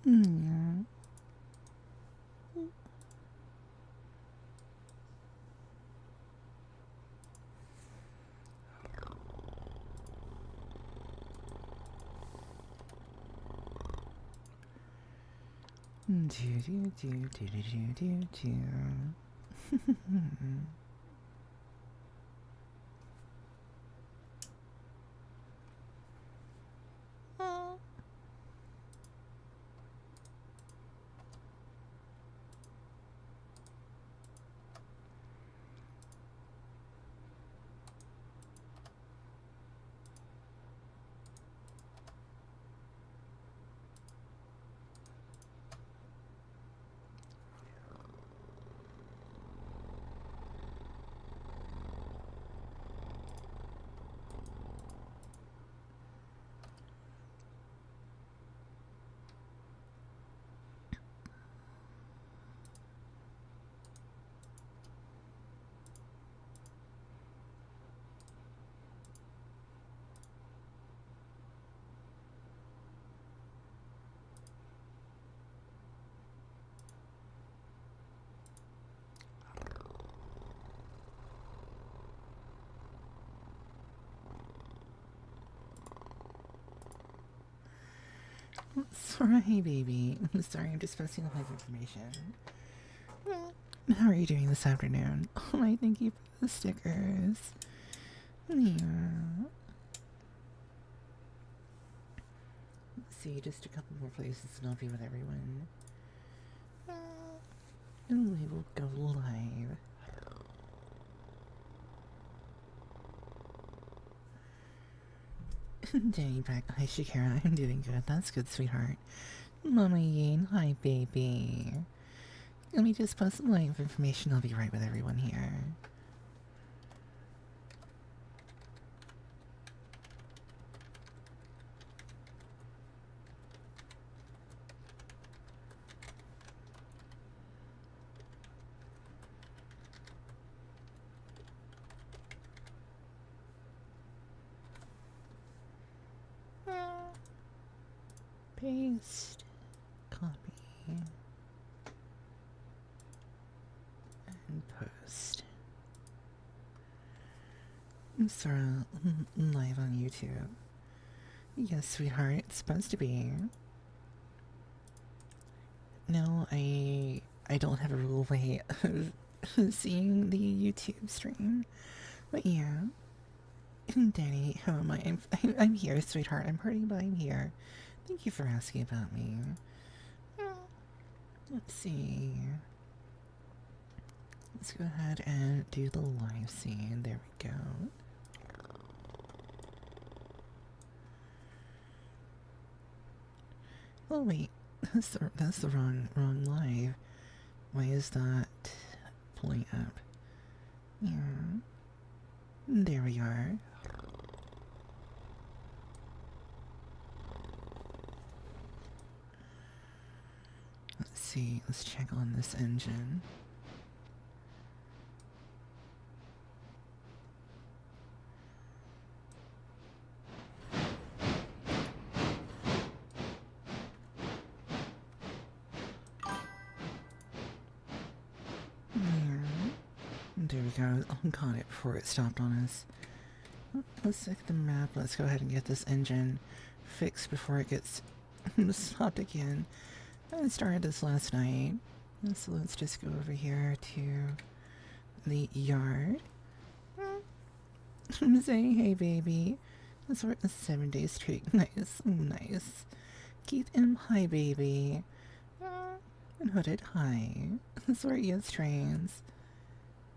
Yeah. Do do do do do do do. Sorry, baby. I'm sorry, I'm just posting all live information. How are you doing this afternoon? Oh my, thank you for the stickers. Yeah. Let's see, just a couple more places and I'll be with everyone. And we will go live. Danny back. Hi, Shakira. I'm doing good. That's good, sweetheart. Mama Yane. Hi, baby. Let me just post some live information. I'll be right with everyone here. Paste. Copy. And post. Sarah, live on YouTube. Yes, sweetheart, it's supposed to be. No, I don't have a real way of seeing the YouTube stream. But yeah. Danny, how am I? I'm here, sweetheart. I'm hurting, but I'm here. Thank you for asking about me. Let's see. Let's go ahead and do the live scene. There we go. Oh wait, that's the wrong live. Why is that pulling up? Yeah. There we are. Let's see, let's check on this engine. There we go. Oh, got it before it stopped on us. Let's check the map. Let's go ahead and get this engine fixed before it gets stopped again. I started this last night. So let's just go over here to the yard. I'm saying, hey baby. That's what a 7-day streak. Nice, nice. Keith M, hi baby. And Hooded, hi. Sorry, yes, trains.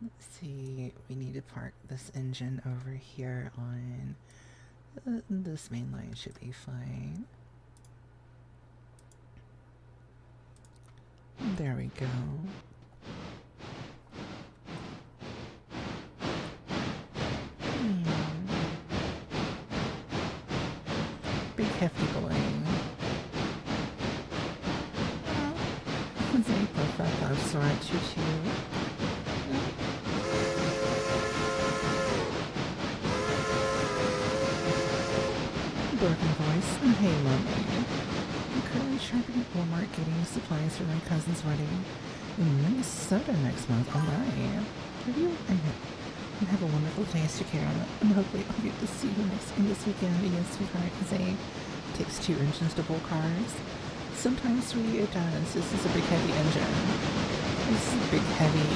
Let's see, we need to park this engine over here on this main line. Should be fine. There we go. Big hefty boy. Say profile love sword choo choo. Broken voice and hey mommy. I'm currently shopping at Walmart getting supplies for my cousin's wedding in Minnesota next month. Oh my. Have you? And have a wonderful day, Shakira. And hopefully I'll get to see you this weekend. Yes, sweetheart, it takes 2 engines to pull cars. Sometimes it does. This is a big heavy engine. This is a big heavy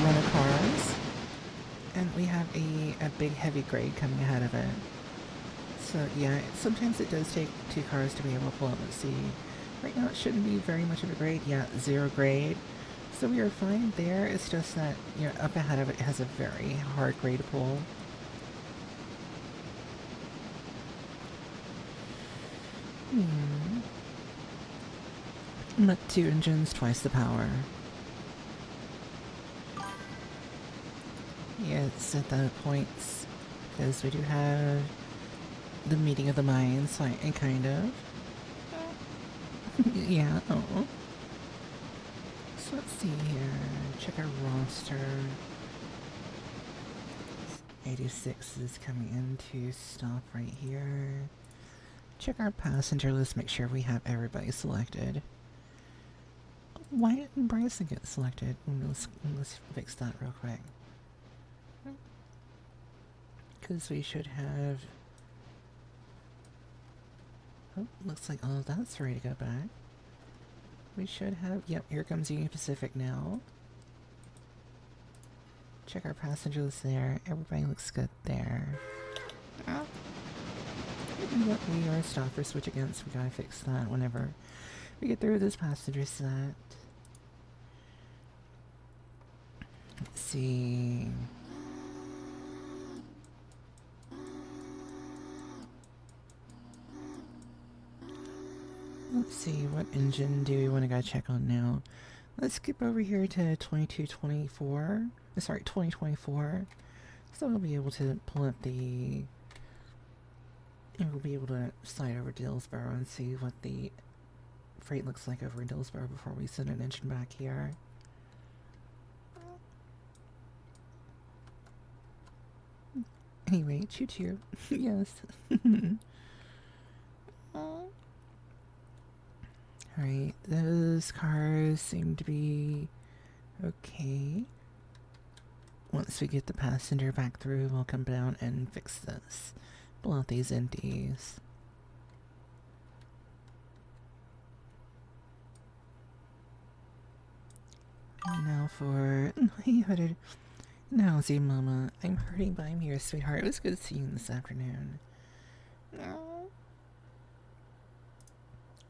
run of cars. And we have a big heavy grade coming ahead of it. So yeah, sometimes it does take 2 cars to be able to pull up. Let's see. Right now it shouldn't be very much of a grade. Yeah, 0 grade. So we are fine there. It's just that, you know, up ahead of it has a very hard grade to pull. But 2 engines, twice the power. Yeah, it's at the points, because we do have the meeting of the minds, kind of. Yeah, oh. So let's see here. Check our roster. 86 is coming into stop right here. Check our passenger list, make sure we have everybody selected. Why didn't Bryson get selected? Let's fix that real quick. Because we should have... Oh, looks like all of that's ready to go back. We should have... Yep, here comes Union Pacific now. Check our passenger list there. Everybody looks good there. What we are stop for switch against, we gotta fix that whenever we get through this passenger set. Let's see. Let's see, what engine do we want to go check on now? Let's skip over here to 2024. So we'll be able to pull up the... And we'll be able to slide over Dillsboro and see what the freight looks like over in Dillsboro before we send an engine back here. Anyway, choo-choo. Yes. Alright, those cars seem to be okay. Once we get the passenger back through, we'll come down and fix this. Pull out these empties. Now for... Hey, Hooded. Now, see, Mama. I'm hurting, but I'm here, sweetheart. It was good seeing you this afternoon.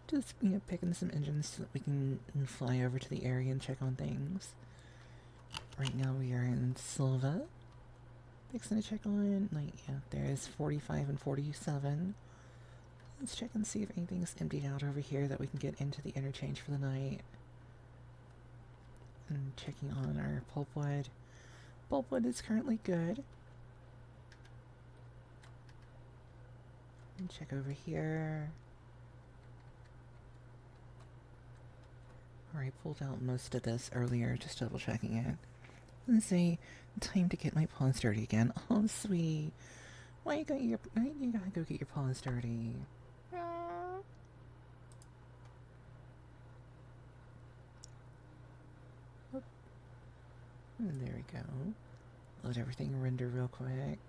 Just, you know, picking some engines so that we can fly over to the area and check on things. Right now we are in Silva. Fixing to check on, like, yeah, there's 45 and 47. Let's check and see if anything's emptied out over here that we can get into the interchange for the night. And checking on our pulpwood. Pulpwood is currently good. And check over here. Alright, pulled out most of this earlier, just double checking it. Let's see, time to get my paws dirty again. Oh, sweet. Why you gotta go get your paws dirty? Oh, and there we go. Let everything render real quick.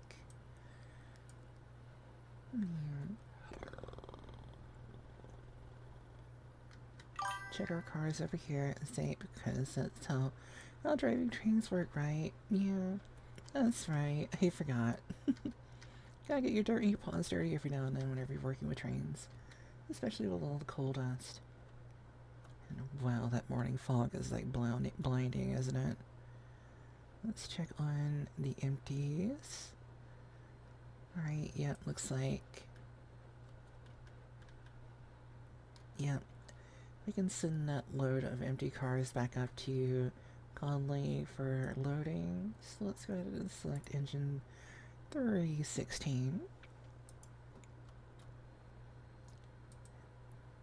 Check our cars over here and say, because that's how driving trains work, right? Yeah, that's right. I forgot. Gotta get your paws dirty every now and then whenever you're working with trains. Especially with all the coal dust. And wow, that morning fog is like blinding, isn't it? Let's check on the empties. Alright, yep, looks like... Yep. We can send that load of empty cars back up to Conley for loading. So let's go ahead and select engine 316.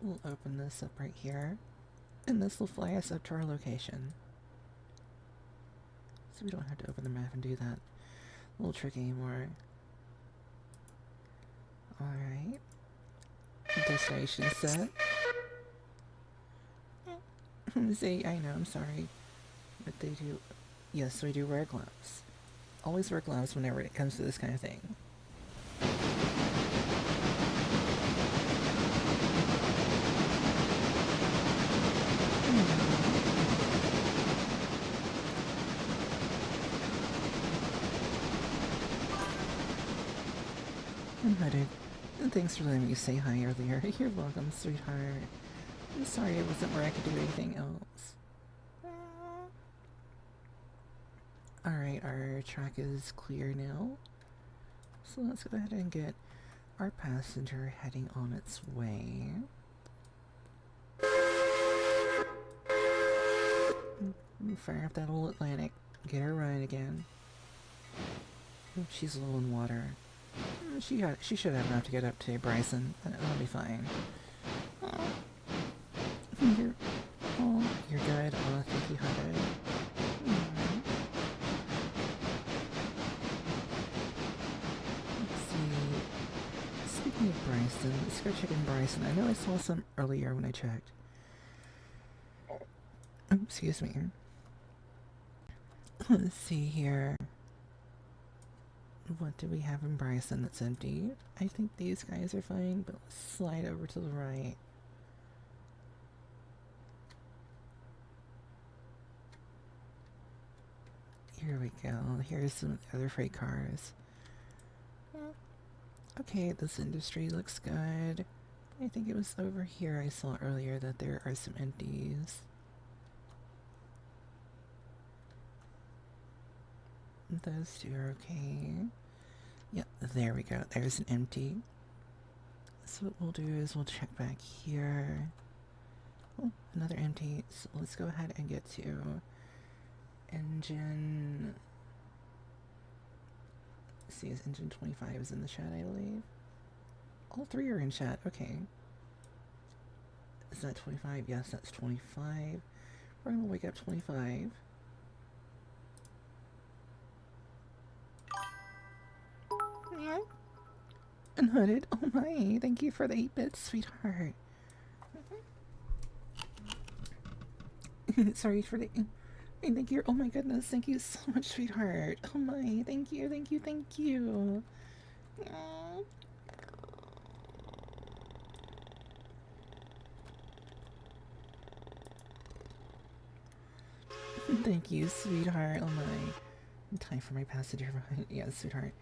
We'll open this up right here, and this will fly us up to our location. So we don't have to open the map and do that little trick anymore. Alright. Destination set. See, I know, I'm sorry. But they do. Yes, we do wear gloves. Always wear gloves whenever it comes to this kind of thing. I'm headed. And thanks for letting me say hi earlier. You're welcome, sweetheart. I'm sorry it wasn't where I could do anything else. Alright, our track is clear now. So let's go ahead and get our passenger heading on its way. Fire up that old Atlantic. Get her running again. Oh, she's low in water. She should have enough to get up today, Bryson. That'll be fine. You're good. Oh, thank you, honey. Let's see. Speaking of Bryson, let's go check in Bryson. I know I saw some earlier when I checked. Oh, excuse me. Let's see here. What do we have in Bryson that's empty? I think these guys are fine, but let's slide over to the right. Here we go. Here's some other freight cars. Okay, this industry looks good. I think it was over here I saw earlier that there are some empties. Those two are okay. Yep, there we go. There's an empty. So what we'll do is we'll check back here. Oh, another empty. So let's go ahead and get to engine. Let's see, is engine 25 is in the chat, I believe. All three are in chat. Okay. Is that 25? Yes, that's 25. We're gonna wake up 25. Unhooded. Oh my, thank you for the 8-bits, sweetheart. Sorry for the... Thank you. Oh my goodness, thank you so much, sweetheart. Oh my, thank you, thank you, thank you. Thank you, sweetheart. Oh my. Time for my passenger ride. Yeah, sweetheart.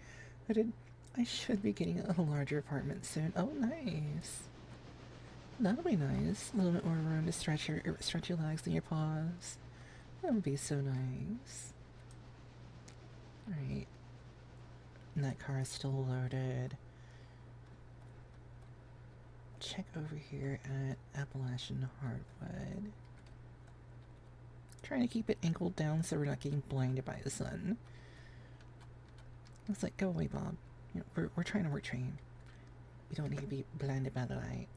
I should be getting a larger apartment soon. Oh, nice. That'll be nice. A little bit more room to stretch your legs and your paws. That would be so nice. Alright. And that car is still loaded. Check over here at Appalachian Hardwood. Trying to keep it angled down so we're not getting blinded by the sun. It's like, go away, Bob. You know, we're trying to work train. We don't need to be blinded by the light.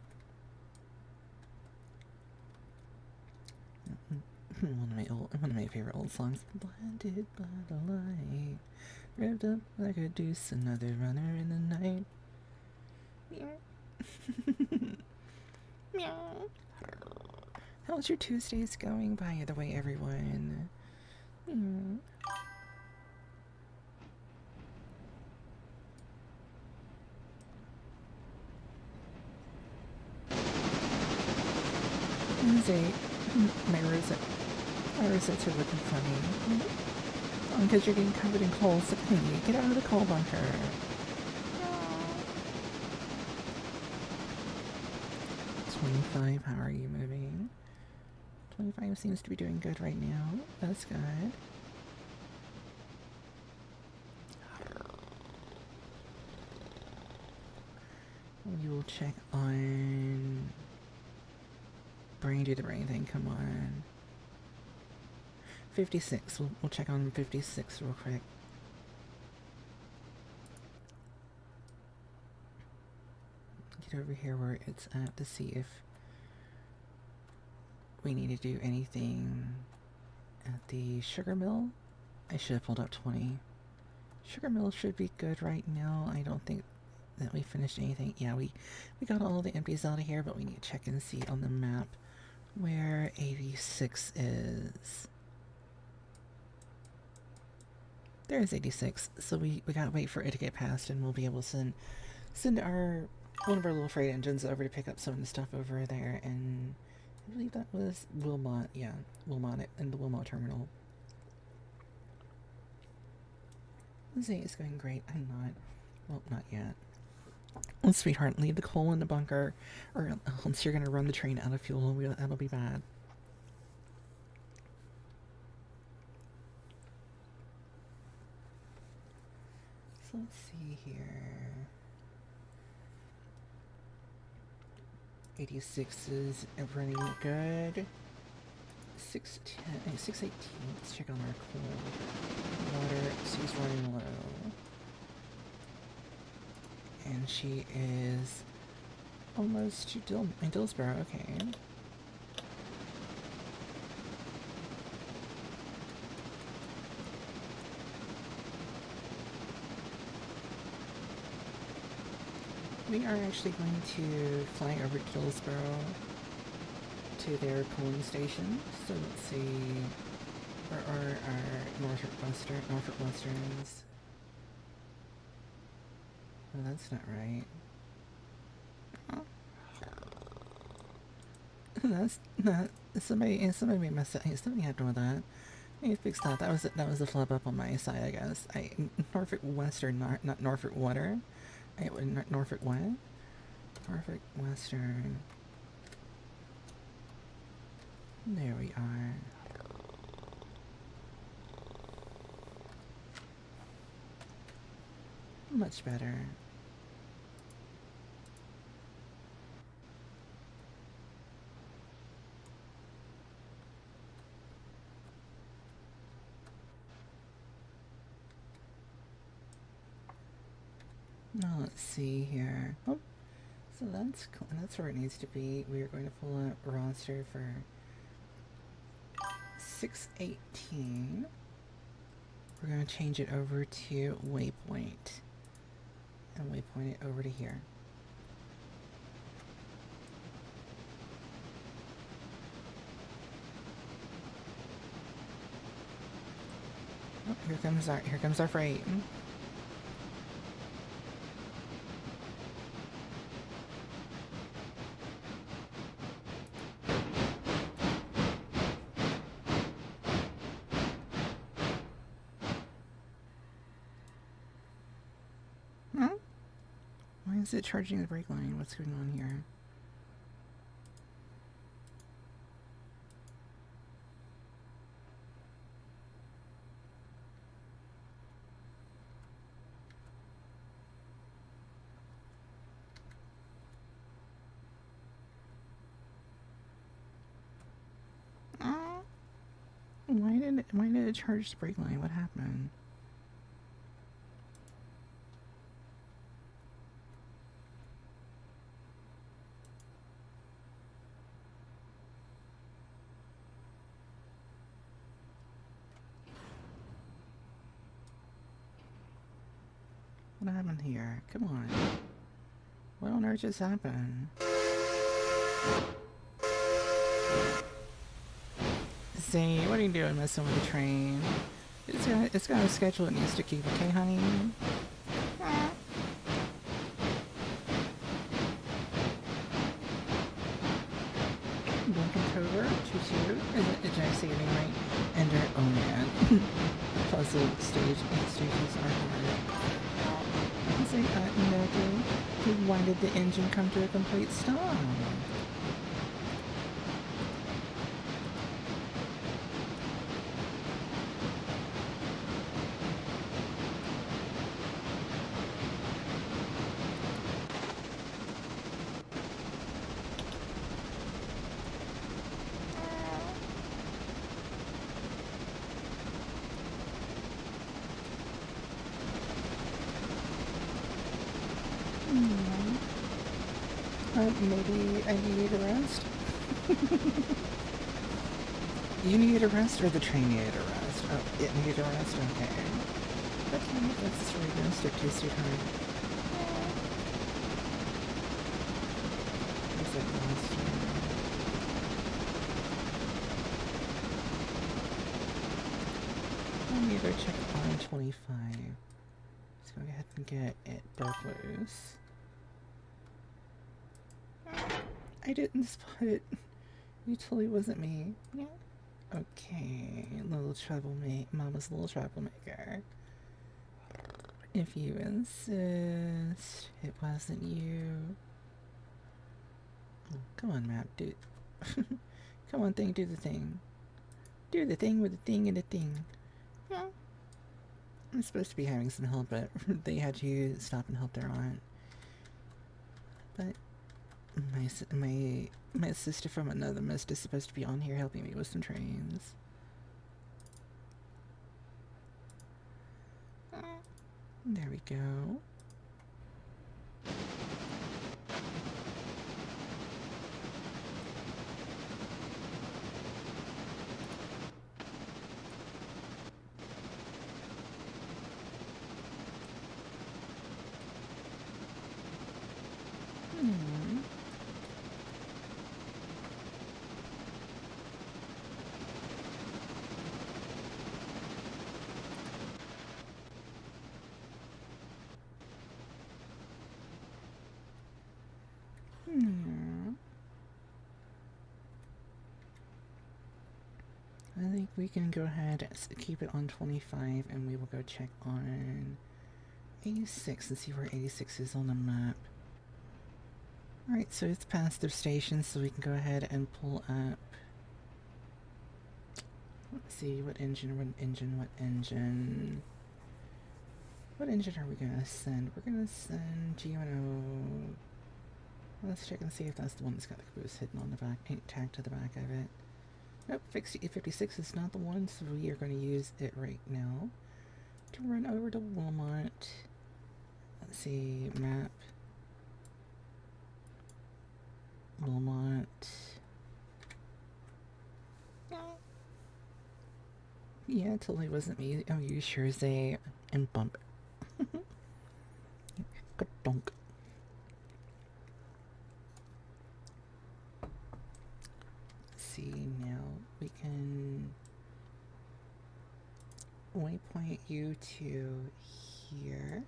One of my favorite old songs. Blinded by the light, revved up like a deuce, another runner in the night. Meow. Meow. How's your Tuesdays going, by the way, everyone? Wednesday, my rosettes are looking funny. Because you're getting covered in coal, so hey, get out of the coal bunker. 25, how are you moving? 25 seems to be doing good right now. That's good. We will check on Branded or anything. Come on. 56. We'll check on 56 real quick. Get over here where it's at to see if we need to do anything at the sugar mill. I should have pulled up 20. Sugar mill should be good right now. I don't think that we finished anything. Yeah, we got all the empties out of here, but we need to check and see on the map where 86 is. There's 86, so we gotta wait for it to get past, and we'll be able to send one of our little freight engines over to pick up some of the stuff over there, and I believe that was Wilmot, yeah, Wilmot in the Wilmot terminal. Let's see, it's going great. I'm not. Well, not yet. Oh, sweetheart, leave the coal in the bunker, or else you're gonna run the train out of fuel, and that'll be bad. So let's see here. 86 is running good. 610, 618. Let's check on our coal. Water, she's running low. And she is almost to Dillsborough, okay. We are actually going to fly over to Dillsborough to their cooling station. So let's see, where are our Norfolk Westerns? Oh, that's not right. That's not. Somebody made a mess up. Somebody had to know that. I need to fix that. That was a flub up on my side, I guess. Norfolk Western, not Norfolk Water. Norfolk what? Norfolk Western. There we are. Much better. Now let's see here. Oh, so that's cool. That's where it needs to be. We are going to pull a roster for 618. We're going to change it over to Waypoint. And waypoint it over to here. Oh, here comes our freight. Why is it charging the brake line? What's going on here? Why did it charge the brake line? What happened? What happened here? Come on. What on earth just happened? See, what are you doing messing with the train? It's got a schedule it needs to keep, okay, honey? Blinkentover, did I say your name right? Ender, oh man. Puzzle stages are hard. It's like, Maggie, why did the engine come to a complete stop? Maybe I need a rest? You need a rest or the train needed a rest? Oh, it needed a rest? Okay. Okay, that's what we're gonna stick to, sweetheart. Is it last year? go check on 25. Let's go ahead and get it dark loose. I didn't spot it. You totally wasn't me. Yeah. Okay, little troublemaker. Mama's little troublemaker. If you insist, it wasn't you. Oh, come on, Map, do it. Come on, thing, do the thing. Do the thing with the thing and the thing. Yeah. I'm supposed to be having some help, but they had to stop and help their aunt. But my sister from another mist is supposed to be on here helping me with some trains. There we go. I think we can go ahead and keep it on 25 and we will go check on 86 and see where 86 is on the map. Alright, so it's past their station, so we can go ahead and pull up. Let's see, what engine. What engine are we gonna send? We're gonna send GMO. Let's check and see if that's the one that's got the caboose hidden on the back, tagged to the back of it. Nope, 56 is not the one, so we are going to use it right now to run over to Walmart. Let's see, map. Walmart. Yeah, it totally wasn't me. Oh, you sure say and bump. Good donk. See, now we can waypoint you to here.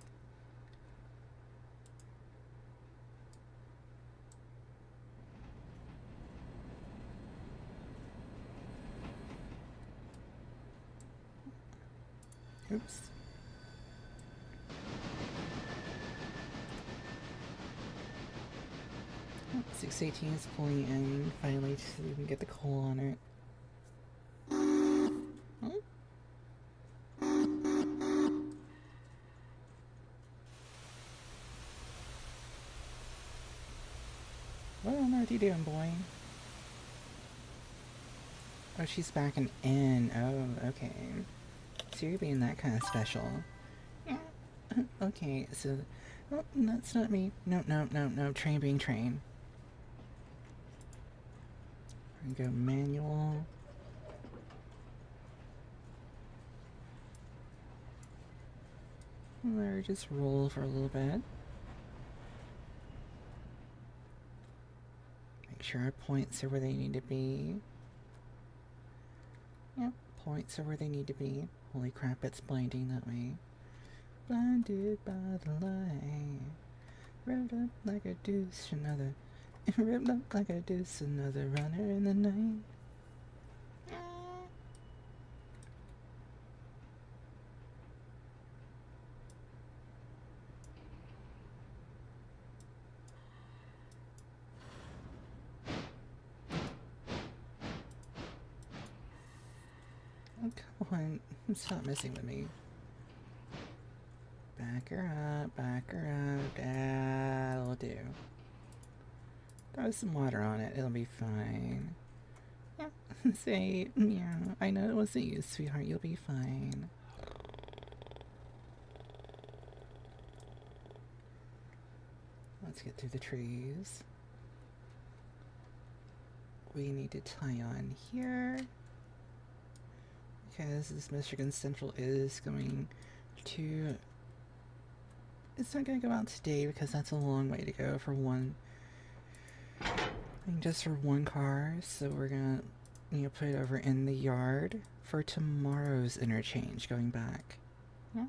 Oops. 618 is pulling in finally so we can get the coal on it. What on earth are you doing, boy? Oh, she's backing in. Oh, okay. So you're being that kind of special. Okay, so... Oh, that's not me. No, train being train. We're gonna go manual. Or just roll for a little bit. Make sure our points are where they need to be. Yep, points are where they need to be. Holy crap, it's blinding that way. Blinded by the light. Revved up like a deuce, another. Revved up like a deuce, another runner in the night. Oh, come on. Stop messing with me. Back her up, that'll do. Throw some water on it, it'll be fine. Yeah, say, yeah, I know it wasn't you, sweetheart, you'll be fine. Let's get through the trees. We need to tie on here. Because this Michigan Central is going to... It's not going to go out today because that's a long way to go for one... I think just for one car, so we're going to You put it over in the yard for tomorrow's interchange going back. Yeah.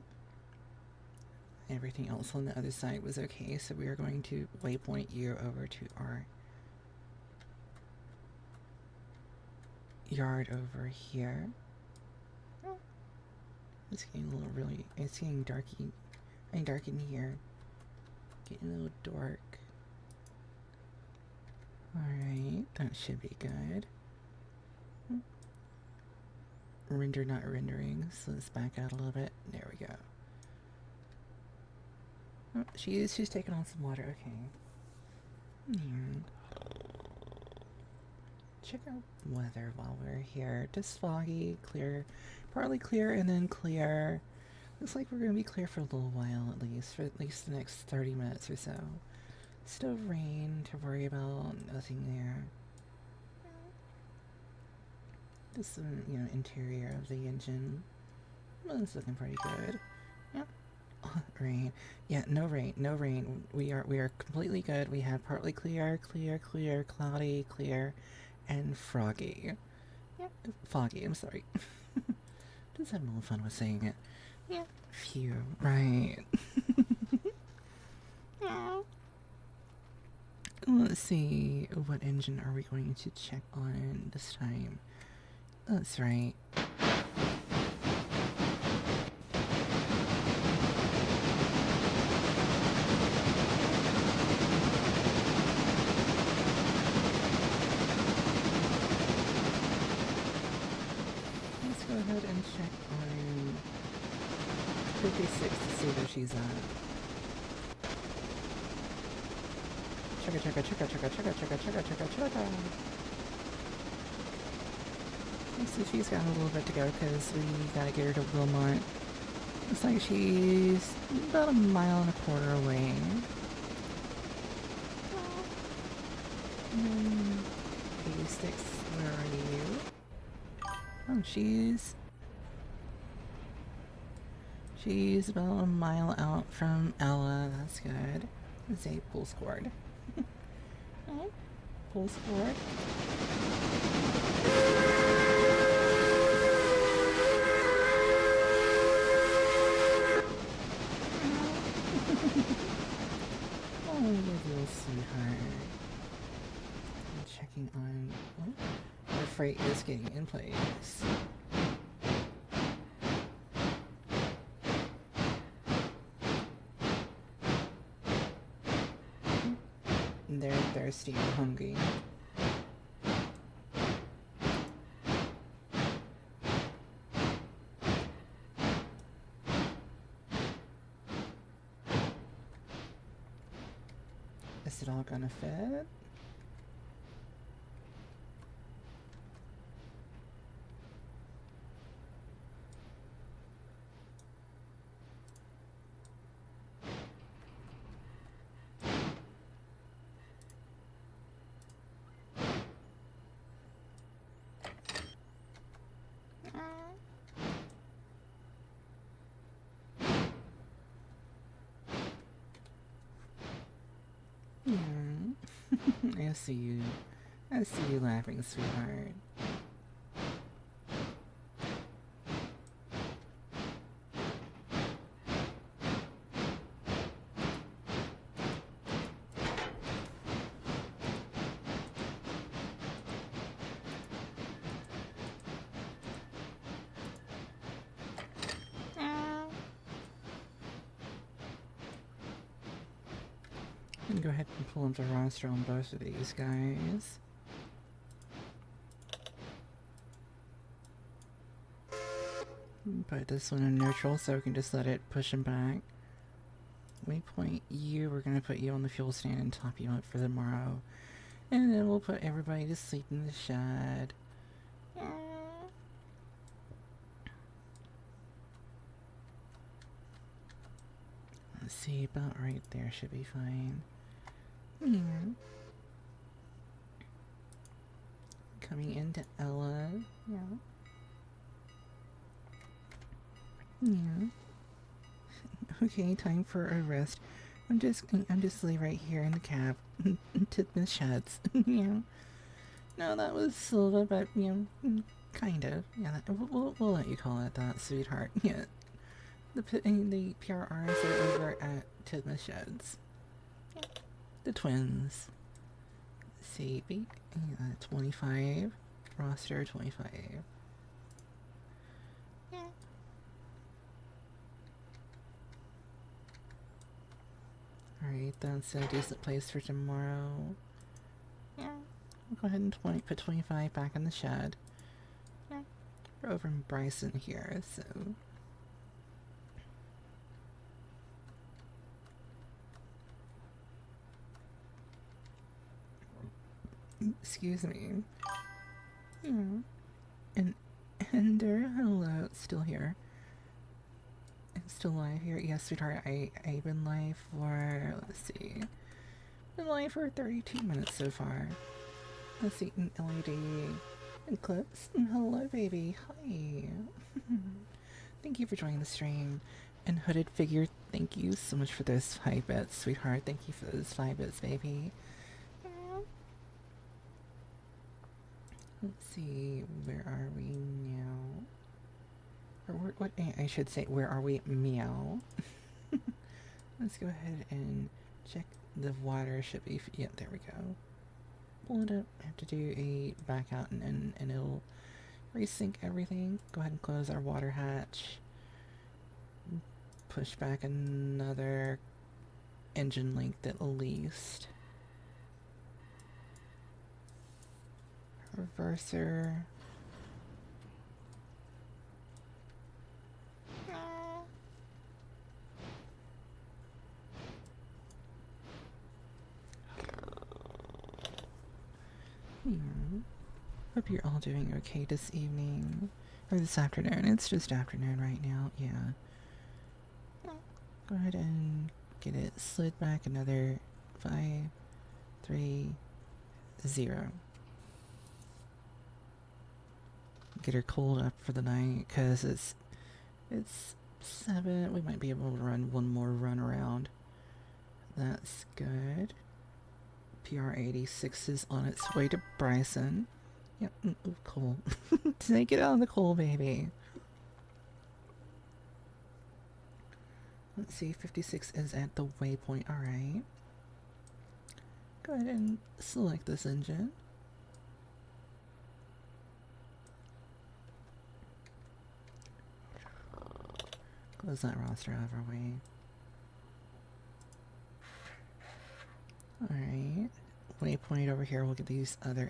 Everything else on the other side was okay, so we are going to waypoint you over to our yard over here. Oh. It's getting a little really, it's getting dark in here. Getting a little dark. Alright, that should be good. Render not rendering, so let's back out a little bit. There we go. Oh, she's taking on some water, okay. Check out weather while we're here. Just foggy, clear, partly clear, and then clear. Looks like we're gonna be clear for a little while for at least the next 30 minutes or so. Still rain to worry about, nothing there. Just some, interior of the engine. Well, it's looking pretty good. Yeah. Oh, rain. Yeah, no rain. We are completely good. We have partly clear, cloudy, clear, and froggy. Yeah, foggy, I'm sorry. Just having a little fun with saying it. Yeah. Phew. Right. Yeah. Let's see, what engine are we going to check on this time? That's right. Let's go ahead and check on 56 to see where she's at. Chugga. So she's got a little bit to go because we gotta get her to Wilmot. Looks like she's about 1.25 miles away. 86, where are you? Oh, she's about 1 mile out from Ella. That's good. Let's say pull scored. Pull scored. Oh, you little sweetheart. I'm checking on. Oh, our freight is getting in place. They're thirsty and hungry. Is it all gonna fit? I see you. I see you laughing, sweetheart. I'm gonna go ahead and pull up the roster on both of these guys. Put this one in neutral so we can just let it push him back. Waypoint you, we're gonna put you on the fuel stand and top you up for tomorrow. And then we'll put everybody to sleep in the shed. Let's see, about right there should be fine. Coming into Ella. Yeah. Okay, time for a rest. I'm just lay right here in the cab to the sheds. Yeah. No, that was Silva, but, kind of. Yeah, we'll let you call it that, sweetheart. Yeah. The PRRs are over at Tidma Sheds. The twins. Let's see, 25. Roster 25. Alright, that's a decent place for tomorrow. Yeah. We'll go ahead and put 25 back in the shed. Yeah. We're over in Bryson here, so... Excuse me. Yeah. And Ender, hello, still here. I'm still live here. Yes, sweetheart, I've been live for, let's see, been live for 32 minutes so far. Let's see, an LED Eclipse. Hello, baby. Hi. Thank you for joining the stream. And Hooded Figure, thank you so much for those 5 bits, sweetheart. Thank you for those 5 bits, baby. Let's see, where are we now? Or what I should say, where are we? Meow. Let's go ahead and check the water. Should be, yeah, there we go. Pull it up. I have to do a back out and it'll resync everything. Go ahead and close our water hatch. Push back another engine length at least. Reverser. Hope you're all doing okay this evening. Or this afternoon. It's just afternoon right now, yeah. Go ahead and get it slid back another 5, 3, 0. Get her cooled up for the night, because it's 7. We might be able to run one more run around. That's good. PR86 is on its way to Bryson. Yep, ooh, cool. Take it out of the coal, baby. Let's see, 56 is at the waypoint, alright. Go ahead and select this engine. Close that roster out of our way. Alright. Waypoint over here, we'll get these other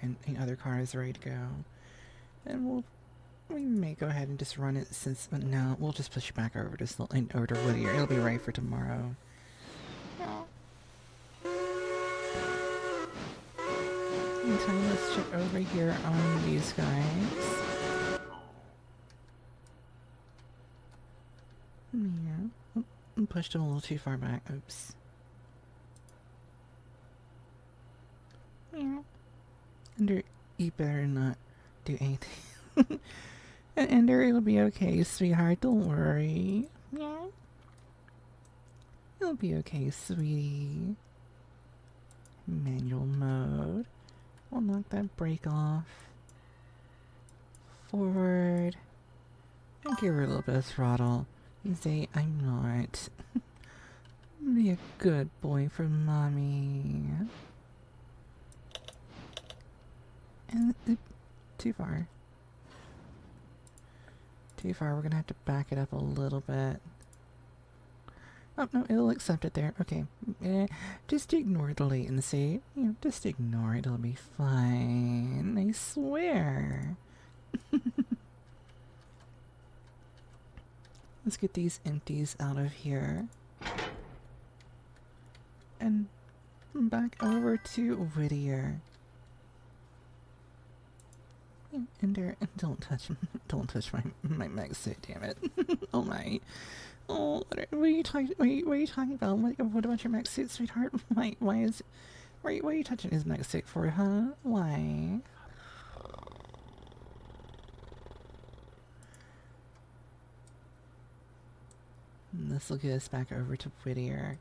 cars ready to go. And we may go ahead and just run it since, no, we'll just push it back over to Whittier. It'll be right for tomorrow. Meantime, let's check over here on these guys. Yeah. Oh, pushed him a little too far back. Oops. Yeah. Ender, you better not do anything. Ender, it'll be okay, sweetheart. Don't worry. Yeah. It'll be okay, sweetie. Manual mode. We'll knock that brake off. Forward. And give her a little bit of throttle. You say, I'm not. Be a good boy for mommy. And too far. Too far. We're gonna have to back it up a little bit. Oh, no, it'll accept it there. Okay. Just ignore the latency. You know, just ignore it. It'll be fine. I swear. Let's get these empties out of here. And back over to Whittier. Ender, don't touch my mech suit, damn it. Oh my. Oh, what are you talking about? What about your mech suit, sweetheart? Why are you touching his mech suit for, huh? Why? And this will get us back over to Whittier,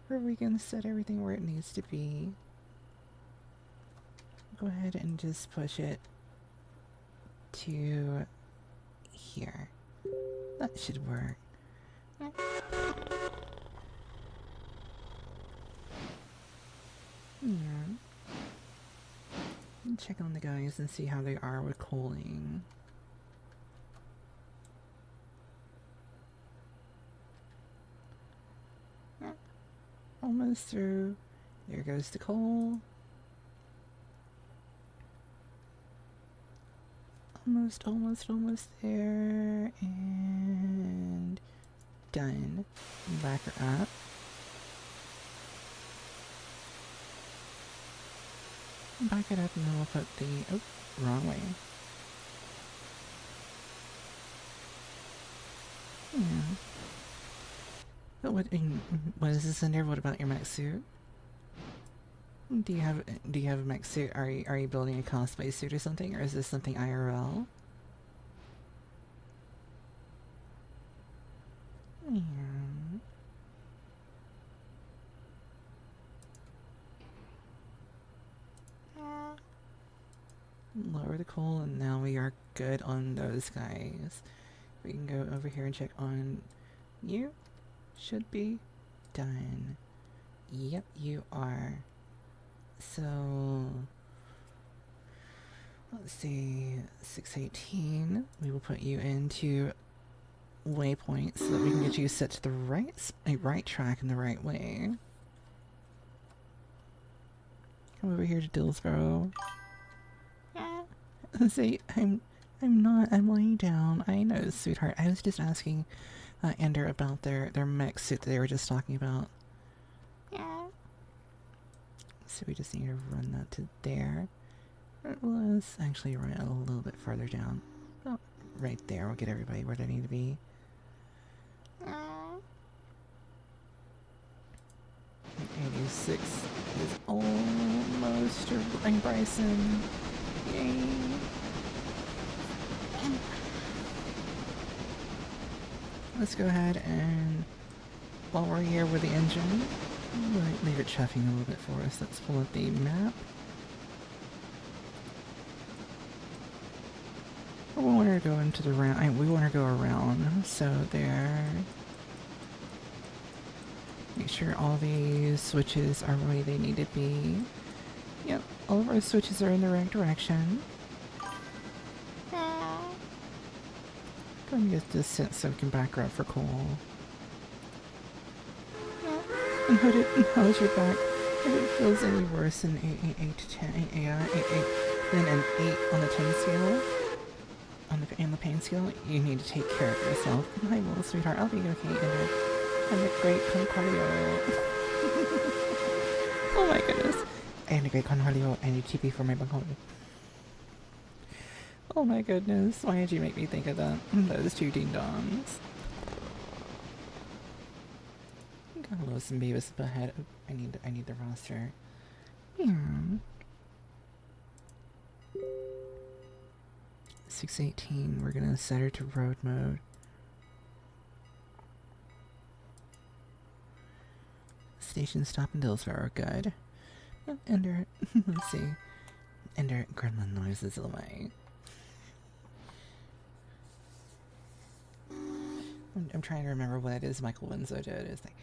where we can set everything where it needs to be. go ahead and just push it to here. That should work. Yeah. Check on the guys and see how they are with coaling. Almost through. There goes the coal. Almost there. And done. Back her up. Back it up and then we'll put the... Oh, wrong way. Yeah. But what is this in there? What about your mech suit? Do you have a mech suit? Are you building a cosplay suit or something? Or is this something IRL? Yeah. Lower the coal and now we are good on those guys. We can go over here and check on you. Should be done. Yep, you are. So let's see, 618. We will put you into waypoints so that we can get you set to the right track in the right way. Come over here to Dillsboro. See, I'm laying down. I know, sweetheart. I was just asking Ender about their mech suit that they were just talking about. So we just need to run that to there. Let's actually run it a little bit further down. Oh, right there. We'll get everybody where they need to be. 86 is almost right, Bryson. Yay. Let's go ahead and, while we're here with the engine, leave it chuffing a little bit for us. Let's pull up the map. We want her to go into the round. We want her to go around. So there. Make sure all these switches are where they need to be. Yep, all of our switches are in the right direction. Go and get this set so we can back her up for coal. And how's your back? If it feels any worse than 8 to 10, 8 then an 8 on the 10 scale, on the pain scale, you need to take care of yourself. I will, sweetheart. I'll be okay. And a great concardio. Oh my goodness. And a great concardio and a TP for my bunghole. Oh my goodness. Why did you make me think of that? Those two ding-dongs. Got Lois and Beavis up ahead. Oh, I need the roster. Yeah. 618. We're gonna set her to road mode. Station stop in Dillsboro. Good. Ender. Let's see. Ender gremlin noises away. I'm trying to remember what it is Michael Winslow did. It's like,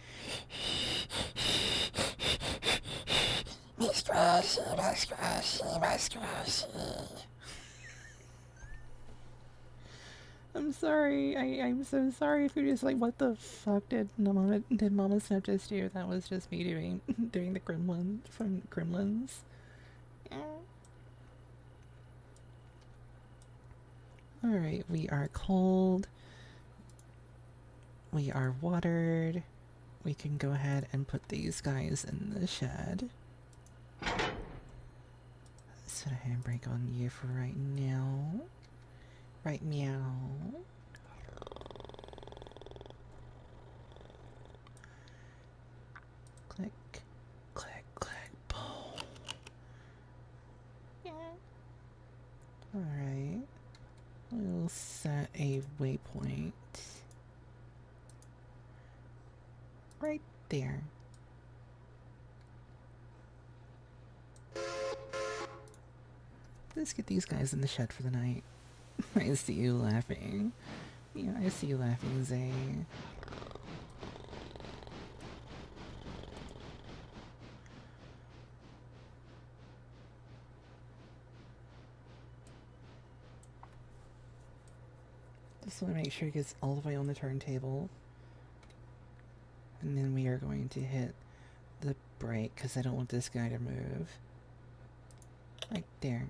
Miss Gracie, Miss Gracie, Miss Gracie. I'm sorry. I'm so sorry if you're just like, what the fuck did Mama Snap just do? That was just me doing the gremlin from Gremlins. Yeah. Alright, we are cold. We are watered. We can go ahead and put these guys in the shed. Set a handbrake on you for right now. Right, meow. Click, click, click, boom. Yeah. Alright. We'll set a waypoint. Right there. Let's get these guys in the shed for the night. I see you laughing. Yeah, I see you laughing, Zay. Just want to make sure it gets all the way on the turntable. And then we are going to hit the brake because I don't want this guy to move. Right there.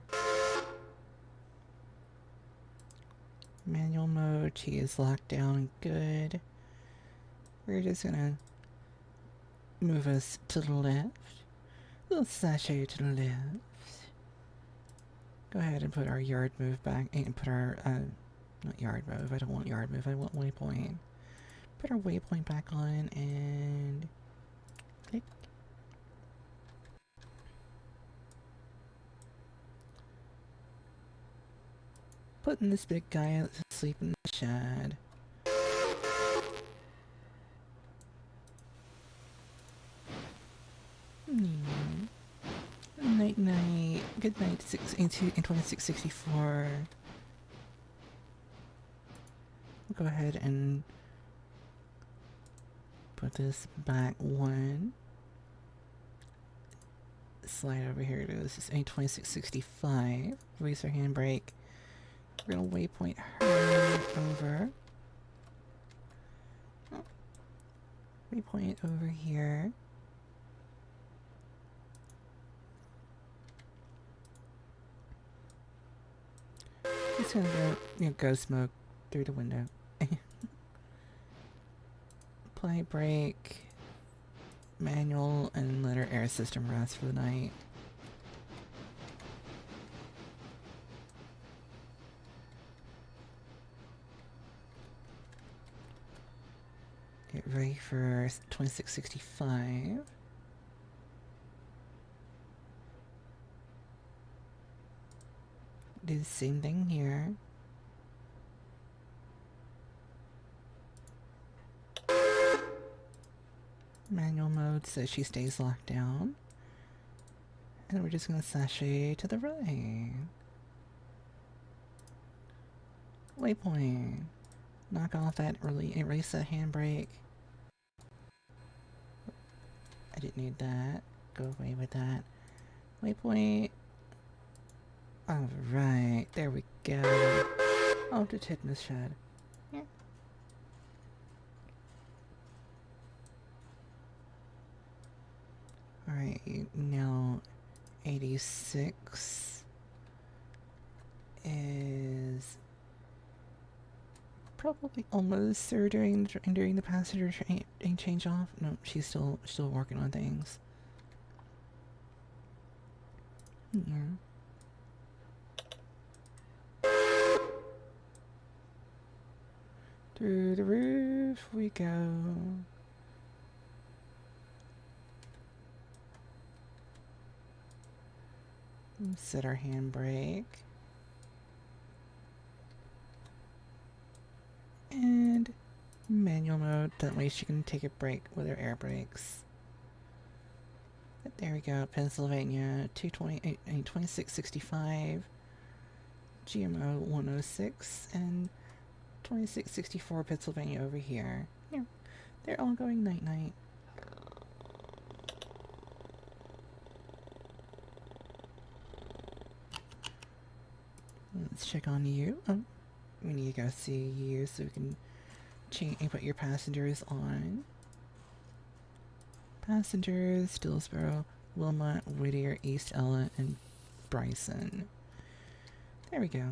Manual mode, she is locked down, good. We're just gonna move us to the left. Little sashay to the left. Go ahead and put our yard move back, and put our, not yard move, I don't want yard move, I want waypoint. Put our waypoint back on, and click. Putting this big guy to sleep in the shed. Night night. Good night, 2664. We'll go ahead and put this back one. Slide over here to this is 2665. Release our handbrake. We're gonna waypoint her over. Oh. Waypoint over here. Just gonna go, go smoke through the window. Apply brake, manual, and let our air system rest for the night. Get ready for 2665. Do the same thing here. Manual mode so she stays locked down. And we're just gonna sashay to the right. Waypoint. Knock off that erase that handbrake. I didn't need that. Go away with that. Waypoint. Alright, there we go. Oh, to tetanus shed. Yeah. Alright, now 86 is probably almost there during the passenger change off. No, she's still working on things. Yeah. Through the roof we go. Set our handbrake. And manual mode, that way she can take a break with her air brakes. But there we go, Pennsylvania 2665, GMO 106, and 2664 Pennsylvania over here. Yeah, they're all going night-night. Let's check on you. Oh, we need to go see you so we can change and put your passengers on. Passengers, Dillsboro, Wilmot, Whittier, East Ella, and Bryson. There we go.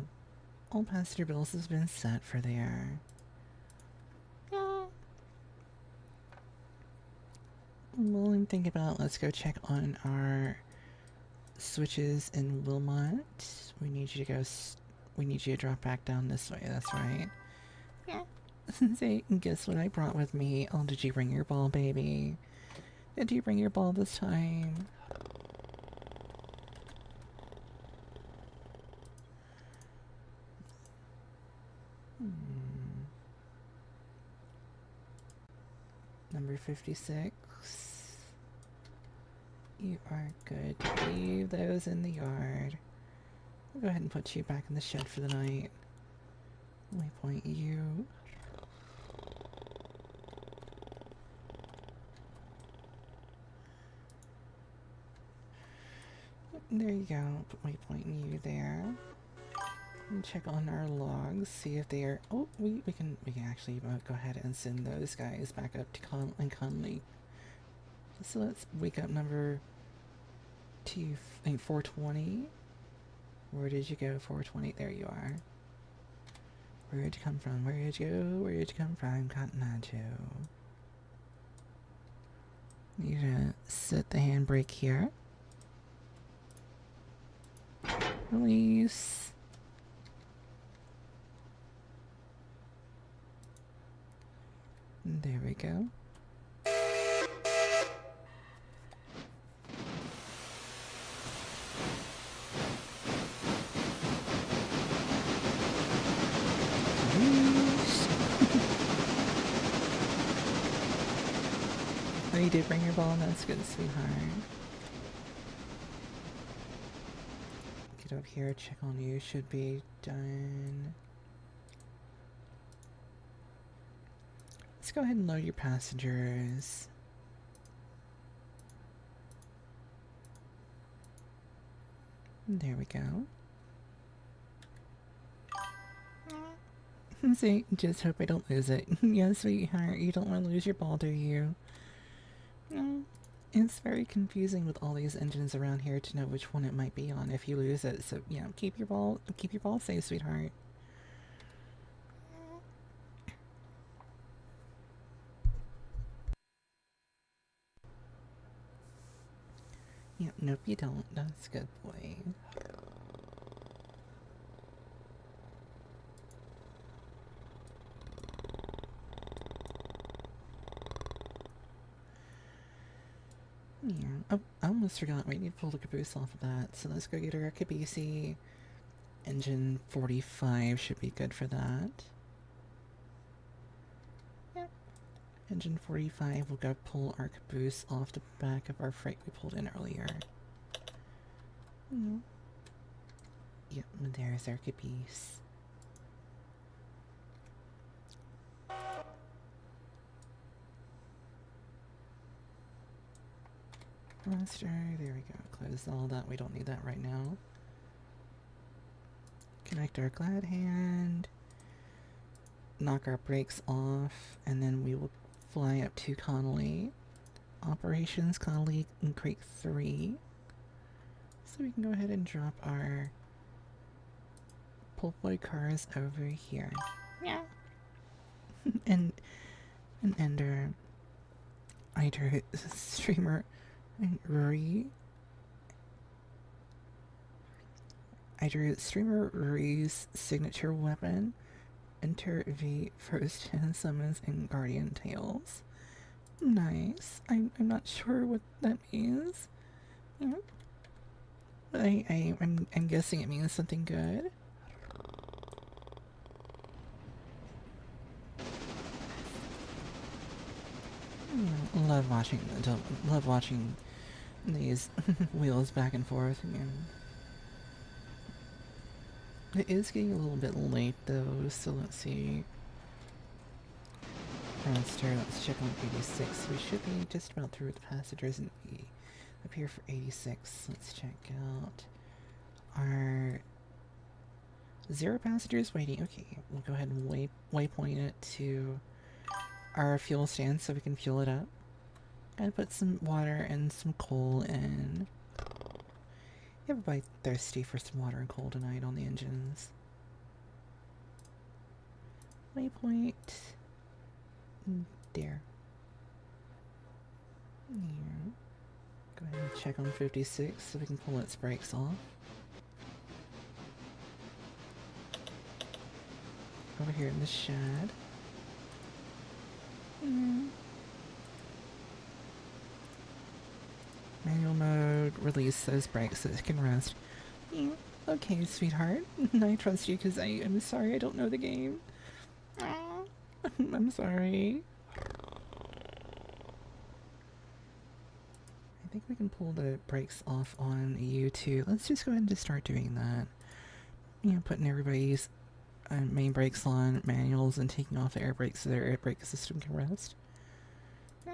All passenger bills has been set for there. Yeah. We'll think about, let's go check on our switches in Wilmot. We need you to go, we need you to drop back down this way, that's right. Yeah. Say, guess what I brought with me? Oh, did you bring your ball, baby? Did you bring your ball this time? Number 56. You are good to leave those in the yard. I'll go ahead and put you back in the shed for the night. Waypoint you. There you go. Put waypoint you there. And check on our logs, see if they are. Oh, we can actually go ahead and send those guys back up to Conley. So let's wake up number 420. Where did you go, 420? There you are. Where'd you come from? Where'd you go? Where'd you come from, Cotton Eye Joe? Need to set the handbrake here. Release. There we go. Oh, you did bring your ball? That's good, sweetheart. Get up here, check on you. Should be done. Let's go ahead and load your passengers. There we go. See, just hope I don't lose it. Yes, sweetheart, you don't want to lose your ball, do you? No. It's very confusing with all these engines around here to know which one it might be on if you lose it. So, yeah, keep your ball safe, sweetheart. Yeah, nope, you don't. That's good, boy. Yeah. Oh, I almost forgot. We need to pull the caboose off of that. So let's go get our caboose. Engine 45 should be good for that. Yep. Engine 45 will go pull our caboose off the back of our freight we pulled in earlier. Yep, there's our caboose. Master, there we go. Close all that. We don't need that right now. Connect our glad hand. Knock our brakes off, and then we will fly up to Connolly. Operations Connolly in Creek 3. So we can go ahead and drop our pull boy cars over here. Yeah. and enter either streamer Ruri's signature weapon. Enter the first 10 summons in Guardian Tales. Nice. I'm not sure what that means. Yeah. But I'm guessing it means something good. Love watching these wheels back and forth again. It is getting a little bit late though, so let's see. Let's check on 86. We should be just about through with the passengers and up here for 86. Let's check out our 0 passengers waiting. Okay, we'll go ahead and waypoint it to our fuel stand so we can fuel it up. Gotta put some water and some coal in. Everybody thirsty for some water and coal tonight on the engines. Waypoint. There. Yeah. Go ahead and check on 56 so we can pull its brakes off. Over here in the shed. Manual mode, release those brakes so it can rest. Yeah. Okay, sweetheart. I trust you because I'm sorry I don't know the game. I'm sorry. I think we can pull the brakes off on you too. Let's just go ahead and just start doing that. putting everybody's main brakes on manuals and taking off the air brakes so their air brake system can rest. Yeah.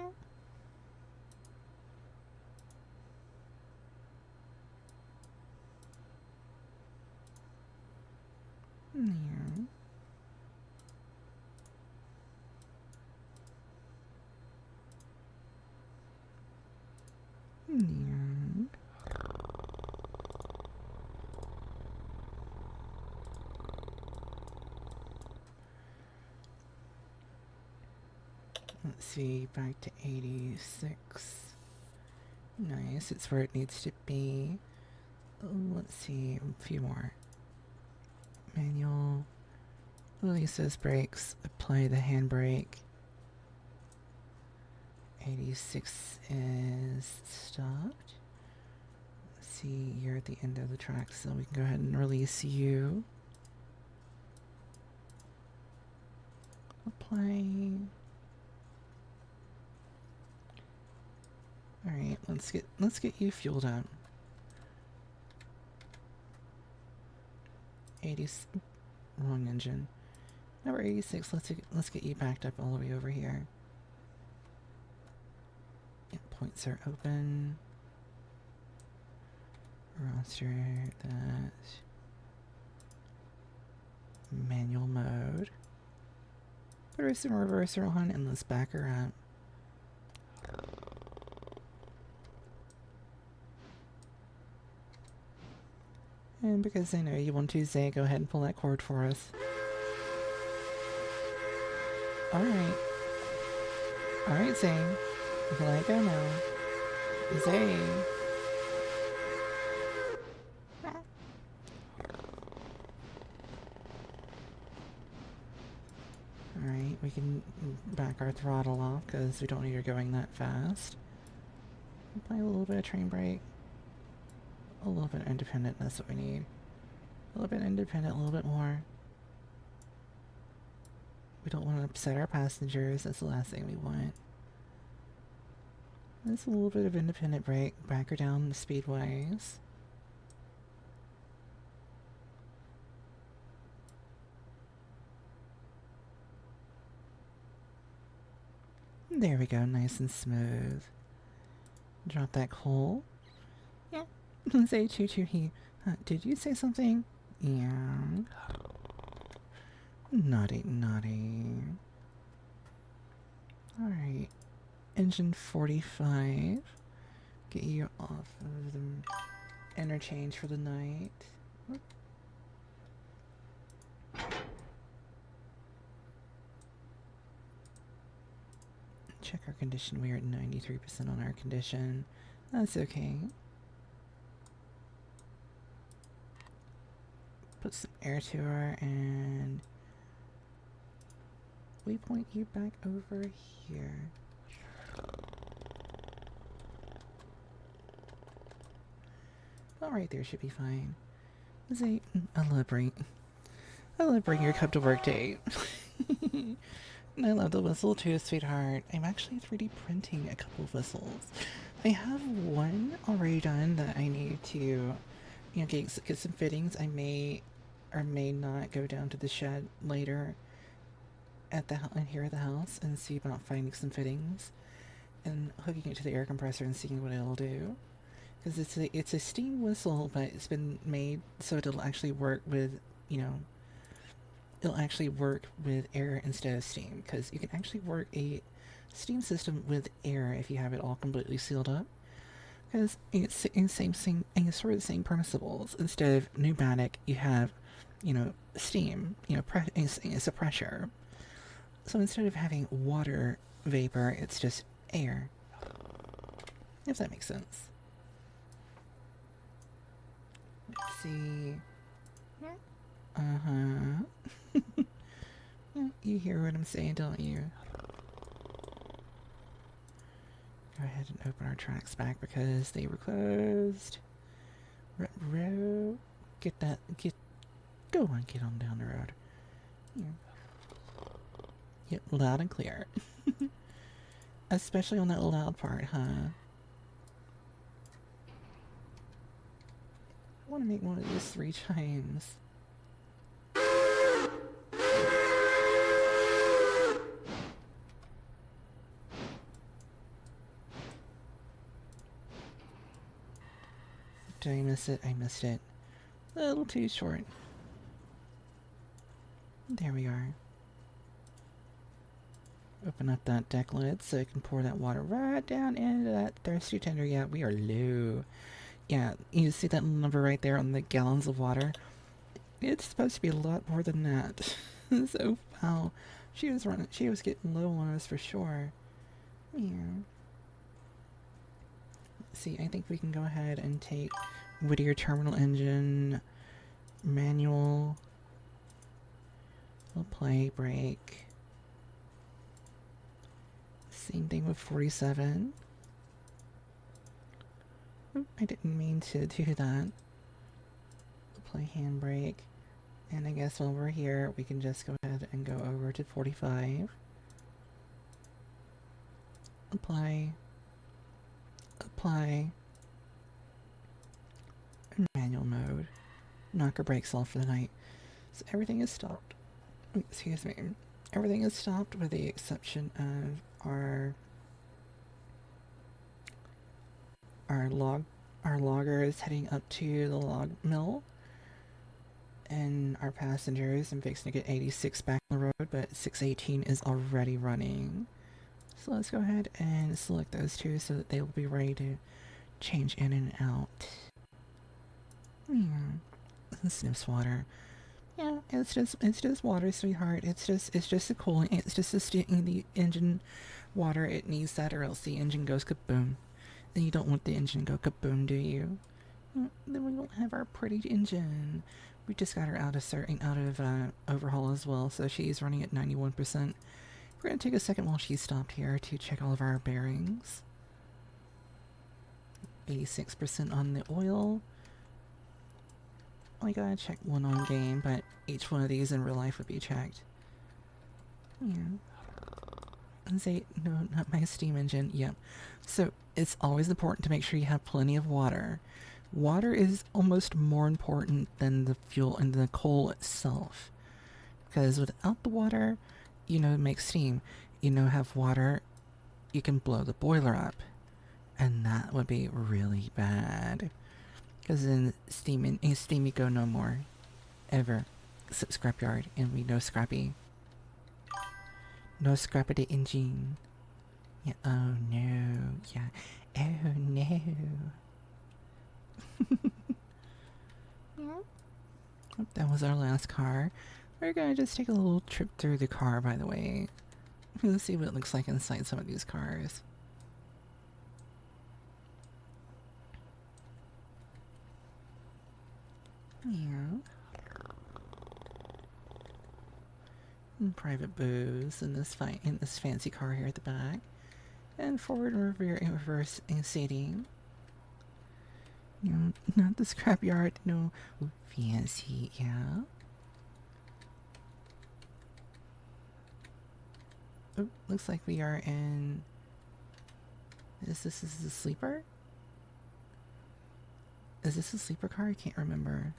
Yeah. Yeah. Let's see, back to 86. Nice, it's where it needs to be. Let's see, a few more. Manual. Release those brakes. Apply the handbrake. 86 is stopped. Let's see, you're at the end of the track, so we can go ahead and release you. Apply. Alright, let's get you fueled up. 80. Wrong engine. Number 86, let's get you backed up all the way over here. Yeah, points are open. Roster that. Manual mode. Put her some reverser on and let's back her up. And because I know you want to, Zay, go ahead and pull that cord for us. Alright. Alright, Zay. You can let it go now. Zay. Alright, we can back our throttle off because we don't need her going that fast. Apply a little bit of train brake. A little bit independent, that's what we need. A little bit independent, a little bit more. We don't want to upset our passengers, that's the last thing we want. Just a little bit of independent brake, back her down the speedways. There we go, nice and smooth. Drop that coal. Yeah. Say choo choo he. Did you say something? Yeah. Naughty, naughty. Alright. Engine 45. Get you off of the interchange for the night. Check our condition. We are at 93% on our condition. That's okay. Put some air to her and we point you back over here. All right, there should be fine. I love bring your cup to work day. And I love the whistle too, sweetheart. I'm actually 3D printing a couple of whistles. I have one already done that I need to, get some fittings. I may or may not go down to the shed later at the here at the house and see about finding some fittings and hooking it to the air compressor and seeing what it'll do. Because it's a steam whistle, but it's been made so it'll actually work with, it'll actually work with air instead of steam. Because you can actually work a steam system with air if you have it all completely sealed up. Because it's sort of the same principles. Instead of pneumatic, you have, steam. It's a pressure. So instead of having water vapor, it's just air. If that makes sense. Let's see. Uh-huh. You hear what I'm saying, don't you? Go ahead and open our tracks back because they were closed. Go on, get on down the road. Yep, loud and clear. Especially on that loud part, huh? I want to make one of these 3 times. Did I miss it? I missed it. A little too short. There we are. Open up that deck lid so it can pour that water right down into that thirsty tender. Yeah, we are low. Yeah, you see that number right there on the gallons of water? It's supposed to be a lot more than that. So, wow. She was getting low on us for sure. Yeah. See, I think we can go ahead and take Whittier terminal engine, manual, we'll play brake. Same thing with 47. Oop, I didn't mean to do that. We'll play handbrake. And I guess while we're here, we can just go ahead and go over to 45. Apply. Apply. Manual mode. Knock our brakes off for the night. So everything is stopped. Excuse me. Everything is stopped with the exception of our logger is heading up to the log mill. And our passengers, I'm fixing to get 86 back on the road, but 618 is already running. So let's go ahead and select those two so that they will be ready to change in and out. Sniffs water. Yeah, it's just water, sweetheart. It's just the cooling. It's just the engine water. It needs that, or else the engine goes kaboom. And you don't want the engine to go kaboom, do you? Then we won't have our pretty engine. We just got her out of overhaul as well, so she's running at 91%. We're gonna take a second while she's stopped here to check all of our bearings. 86% on the oil. I gotta check one on game, but each one of these in real life would be checked. Yeah. And say, no, not my steam engine. Yep. So it's always important to make sure you have plenty of water. Water is almost more important than the fuel and the coal itself. Because without the water, make steam. Have water, you can blow the boiler up. And that would be really bad. Because then steamy go no more. Ever. Except scrapyard. And we know scrappy. No scrappy the engine. Yeah, oh no. Yeah. Oh no. Oh, that was our last car. We're gonna just take a little trip through the car, by the way. Let's see what it looks like inside some of these cars. Yeah. And private booze in this fancy car here at the back. And forward and reverse seating. Not the scrapyard, no. Ooh, fancy, yeah. Oh, looks like we are in... Is this a sleeper? Is this a sleeper car? I can't remember.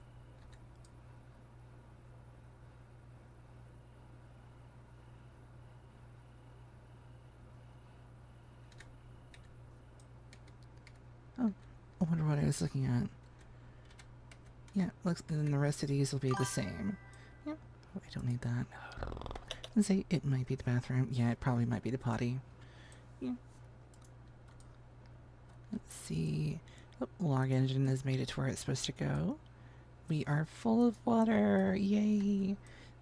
Oh, I wonder what I was looking at. Yeah, looks, and the rest of these will be the same. Yeah, oh, I don't need that. Let's say it might be the bathroom. Yeah, it probably might be the potty. Yeah. Let's see. Oh, log engine has made it to where it's supposed to go. We are full of water. Yay.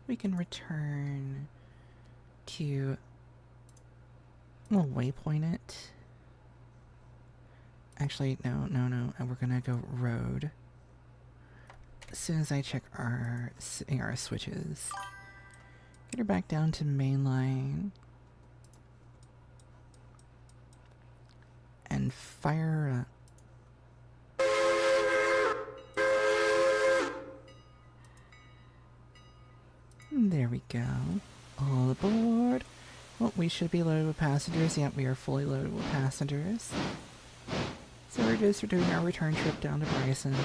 We can return to... We'll waypoint it. Actually, no. We're gonna go road. As soon as I check our switches. Get her back down to mainline. And fire her up. There we go. All aboard. Well, we should be loaded with passengers. Yep, we are fully loaded with passengers. So we're doing our return trip down to Bryson.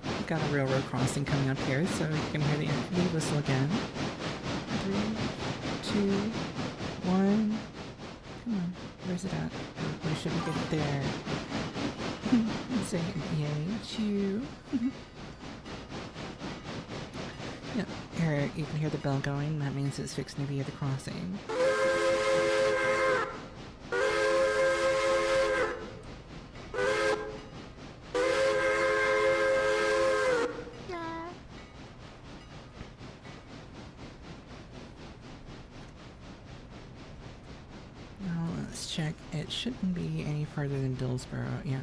We've got a railroad crossing coming up here, so you can hear the whistle again. 3, 2, 1. Come on. Where's it at? We should be good there. Say yay, chew. Yep, here you can hear the bell going. That means it's fixing to be at the crossing. Now let's check. It shouldn't be any further than Dillsboro. Yeah.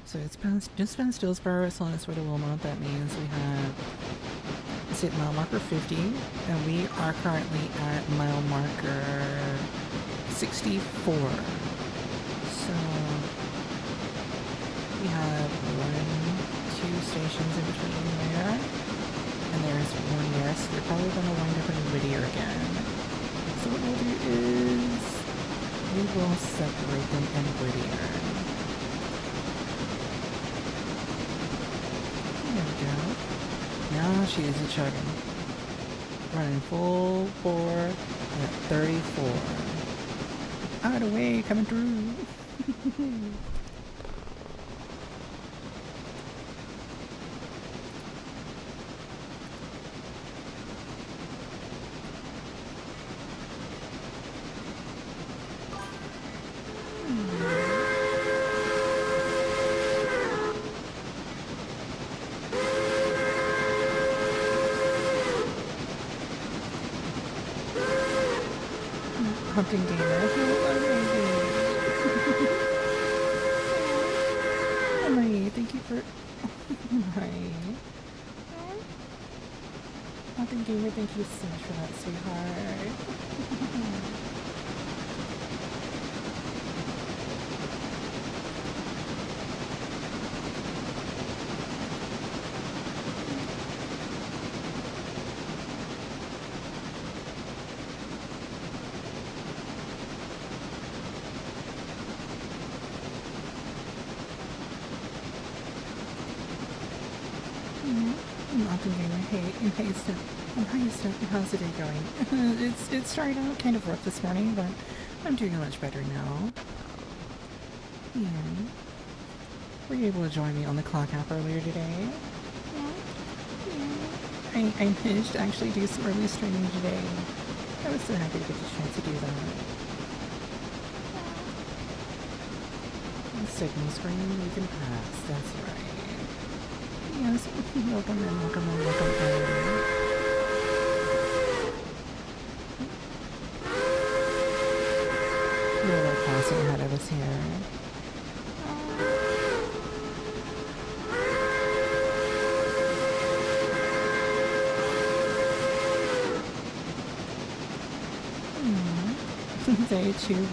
So it's just past Dillsboro. It's on its way to Wilmot. That means we have. It's at mile marker 50, and we are currently at mile marker 64. So we have 2 stations in between there, and there's one there, so they're probably going to wind up in Whittier again. So what we'll do is we will separate them in Whittier. There we go. Now she is a chugging. Running full bore at 34. Out of the way, coming through. Hunting gamer. Emily, thank you for. Hi. Hunting gamer, thank you so much for that, sweetheart. How's the day going? It started out kind of rough this morning, but I'm doing much better now. Yeah. Were you able to join me on the clock app earlier today? Yeah. I managed to actually do some early streaming today. I was so happy to get the chance to do that. Signal screen, we can pass, that's right. Yes, welcome in, welcome in, welcome in. We're crossing ahead of us here. Day 2 room.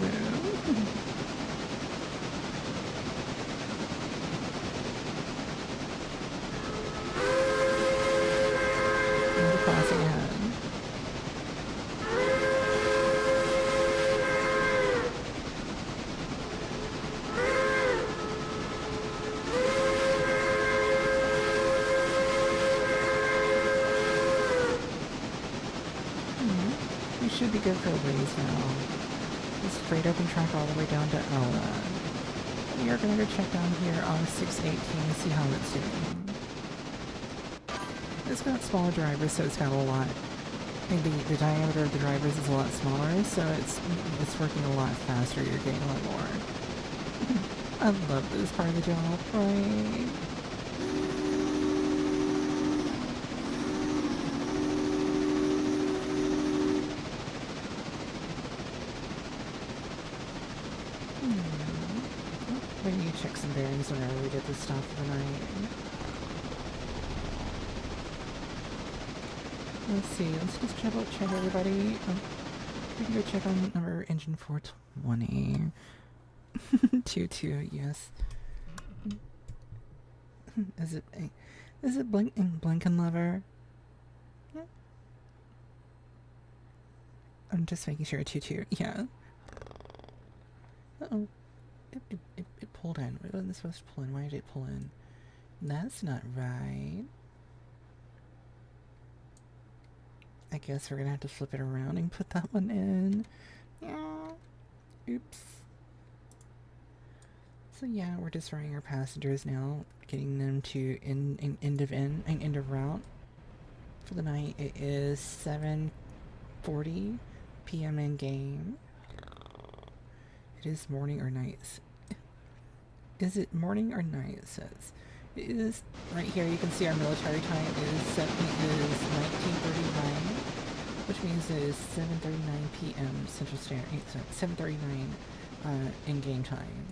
Crossing ahead. We should be good for a ways now. It's straight open track all the way down to Ella. We are going to go check down here on 618 and see how it's doing. It's got smaller drivers, so it's got a lot. And the diameter of the drivers is a lot smaller, so it's working a lot faster. You're getting a lot more. I love this part of the job, right? We need to check some bearings whenever we get this stop for the night. Let's see, let's just check everybody. We can go check on number engine 420. 22, yes. Is it blinking lever? Yeah. I'm just making sure 22, yeah. Uh-oh. It pulled in. It wasn't supposed to pull in. Why did it pull in? That's not right. I guess we're gonna have to flip it around and put that one in. Yeah. Oops. So yeah, we're just running our passengers now, getting them to end of route for the night. It is 7:40 p.m. in game. It is morning or night. Is it morning or night? It says it is right here. You can see our military time is 1939, which means it is 7:39 p.m. Central Standard. 7:39 in game time.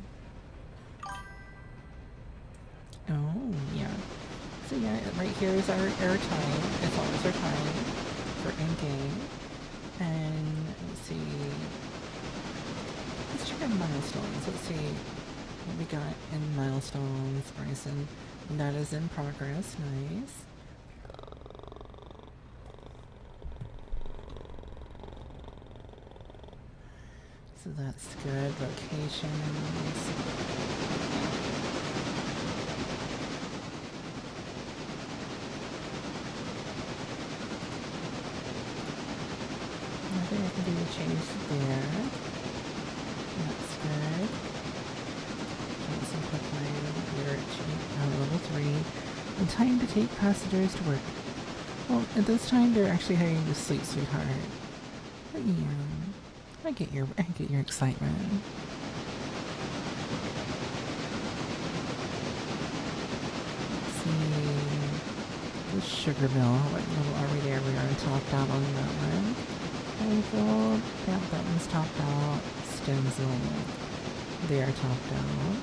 Oh, yeah. So yeah, right here is our time. It's always our time for in-game. And let's see. Let's check our milestones. Let's see what we got in milestones, Bryson. That is in progress. Nice. So that's good. Locations. Nothing I can do to change there. That's good. Johnson Cliffline, we're at level 3. And time to take passengers to work. Well, at this time they're actually heading to sleep, sweetheart. But yeah, I get your excitement. Let's see. The sugar mill. What level are we there? We are topped out on that one. Hayfield, that one's topped out. Stensel, they are topped out.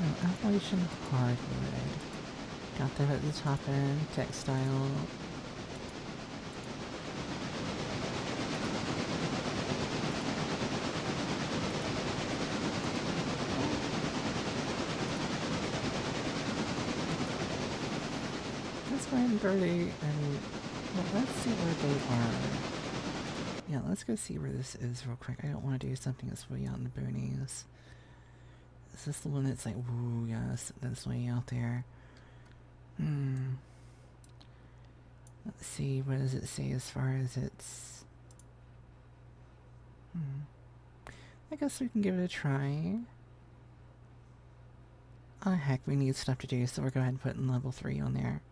Oh, Appalachian Hardwood. Got them at the top end. Textile. Where they, well, let's see where they are. Yeah, let's go see where this is real quick. I don't want to do something that's way out in the boonies. Is this the one that's like, woo, yes, that's way out there. Let's see, what does it say as far as its... I guess we can give it a try. Oh heck, we need stuff to do, so we'll go ahead and put in level 3 on there.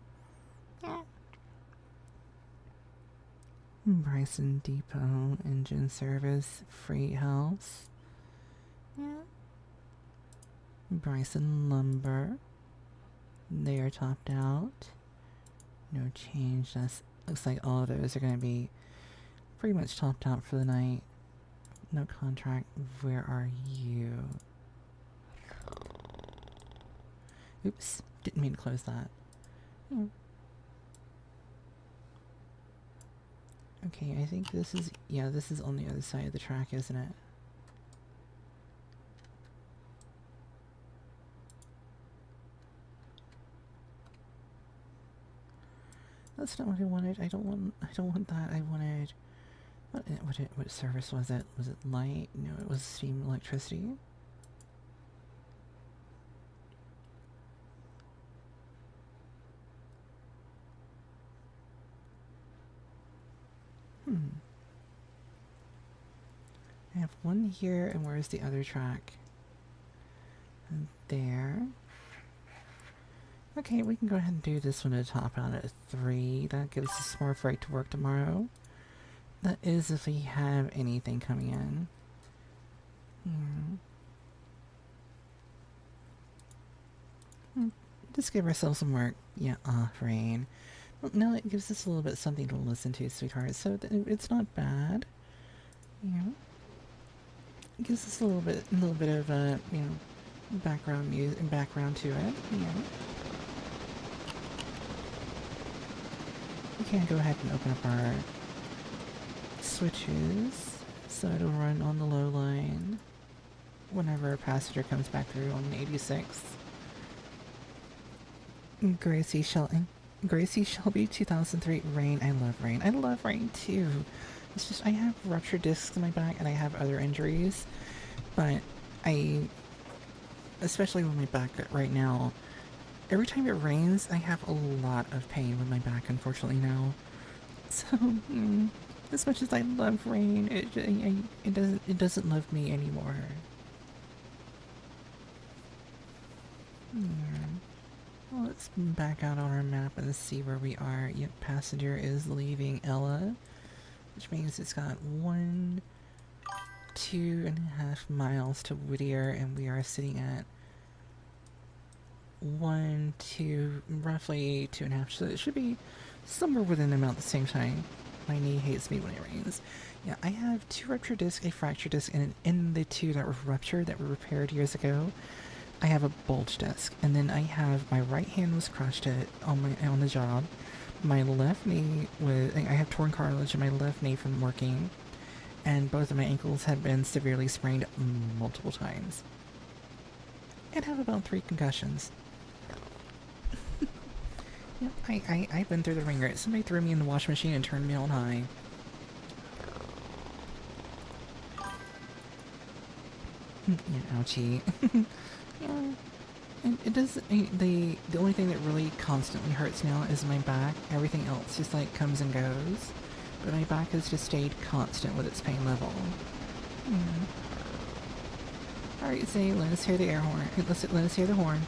Bryson Depot, engine service, freight house. Yeah. Bryson Lumber. They are topped out. No change. That's, looks like all of those are going to be pretty much topped out for the night. No contract. Where are you? Oops. Didn't mean to close that. Okay, I think this is, yeah, this is on the other side of the track, isn't it? That's not what I wanted. I don't want that. I wanted, what service was it? Was it light? No, it was steam electricity. I have one here, and where's the other track? There. Okay, we can go ahead and do this one to top out at 3. That gives us more freight to work tomorrow. That is if we have anything coming in. Just give ourselves some work. Yeah, rain. Well, now it gives us a little bit something to listen to, sweetheart. So it's not bad. Yeah. It gives us a little bit of background music and background to it. Yeah. We can go ahead and open up our switches so it'll run on the low line whenever a passenger comes back through on 86. Gracie Shelby 2003 Rain. I love Rain. I love Rain too. It's just I have ruptured discs in my back and I have other injuries, but especially with my back right now, every time it rains I have a lot of pain with my back, unfortunately now. So, as much as I love rain, it doesn't love me anymore. Well, let's back out on our map and see where we are. Yep, passenger is leaving Ella, which means it's got 2.5 miles to Whittier, and we are sitting at roughly 2.5. So it should be somewhere within about the same time. My knee hates me when it rains. Yeah, I have 2 ruptured discs, a fractured disc, and in the 2 that were ruptured that were repaired years ago, I have a bulge disc, and then I have my right hand was crushed on the job. My left knee I have torn cartilage in my left knee from working, and both of my ankles have been severely sprained multiple times, and have about 3 concussions. Yep, I've been through the ringer. Somebody threw me in the washing machine and turned me on high. Yeah, ouchie. Yeah. And it does. The only thing that really constantly hurts now is my back. Everything else just like comes and goes, but my back has just stayed constant with its pain level. Yeah. All right, Zay, let us hear the air horn. Let us hear the horn.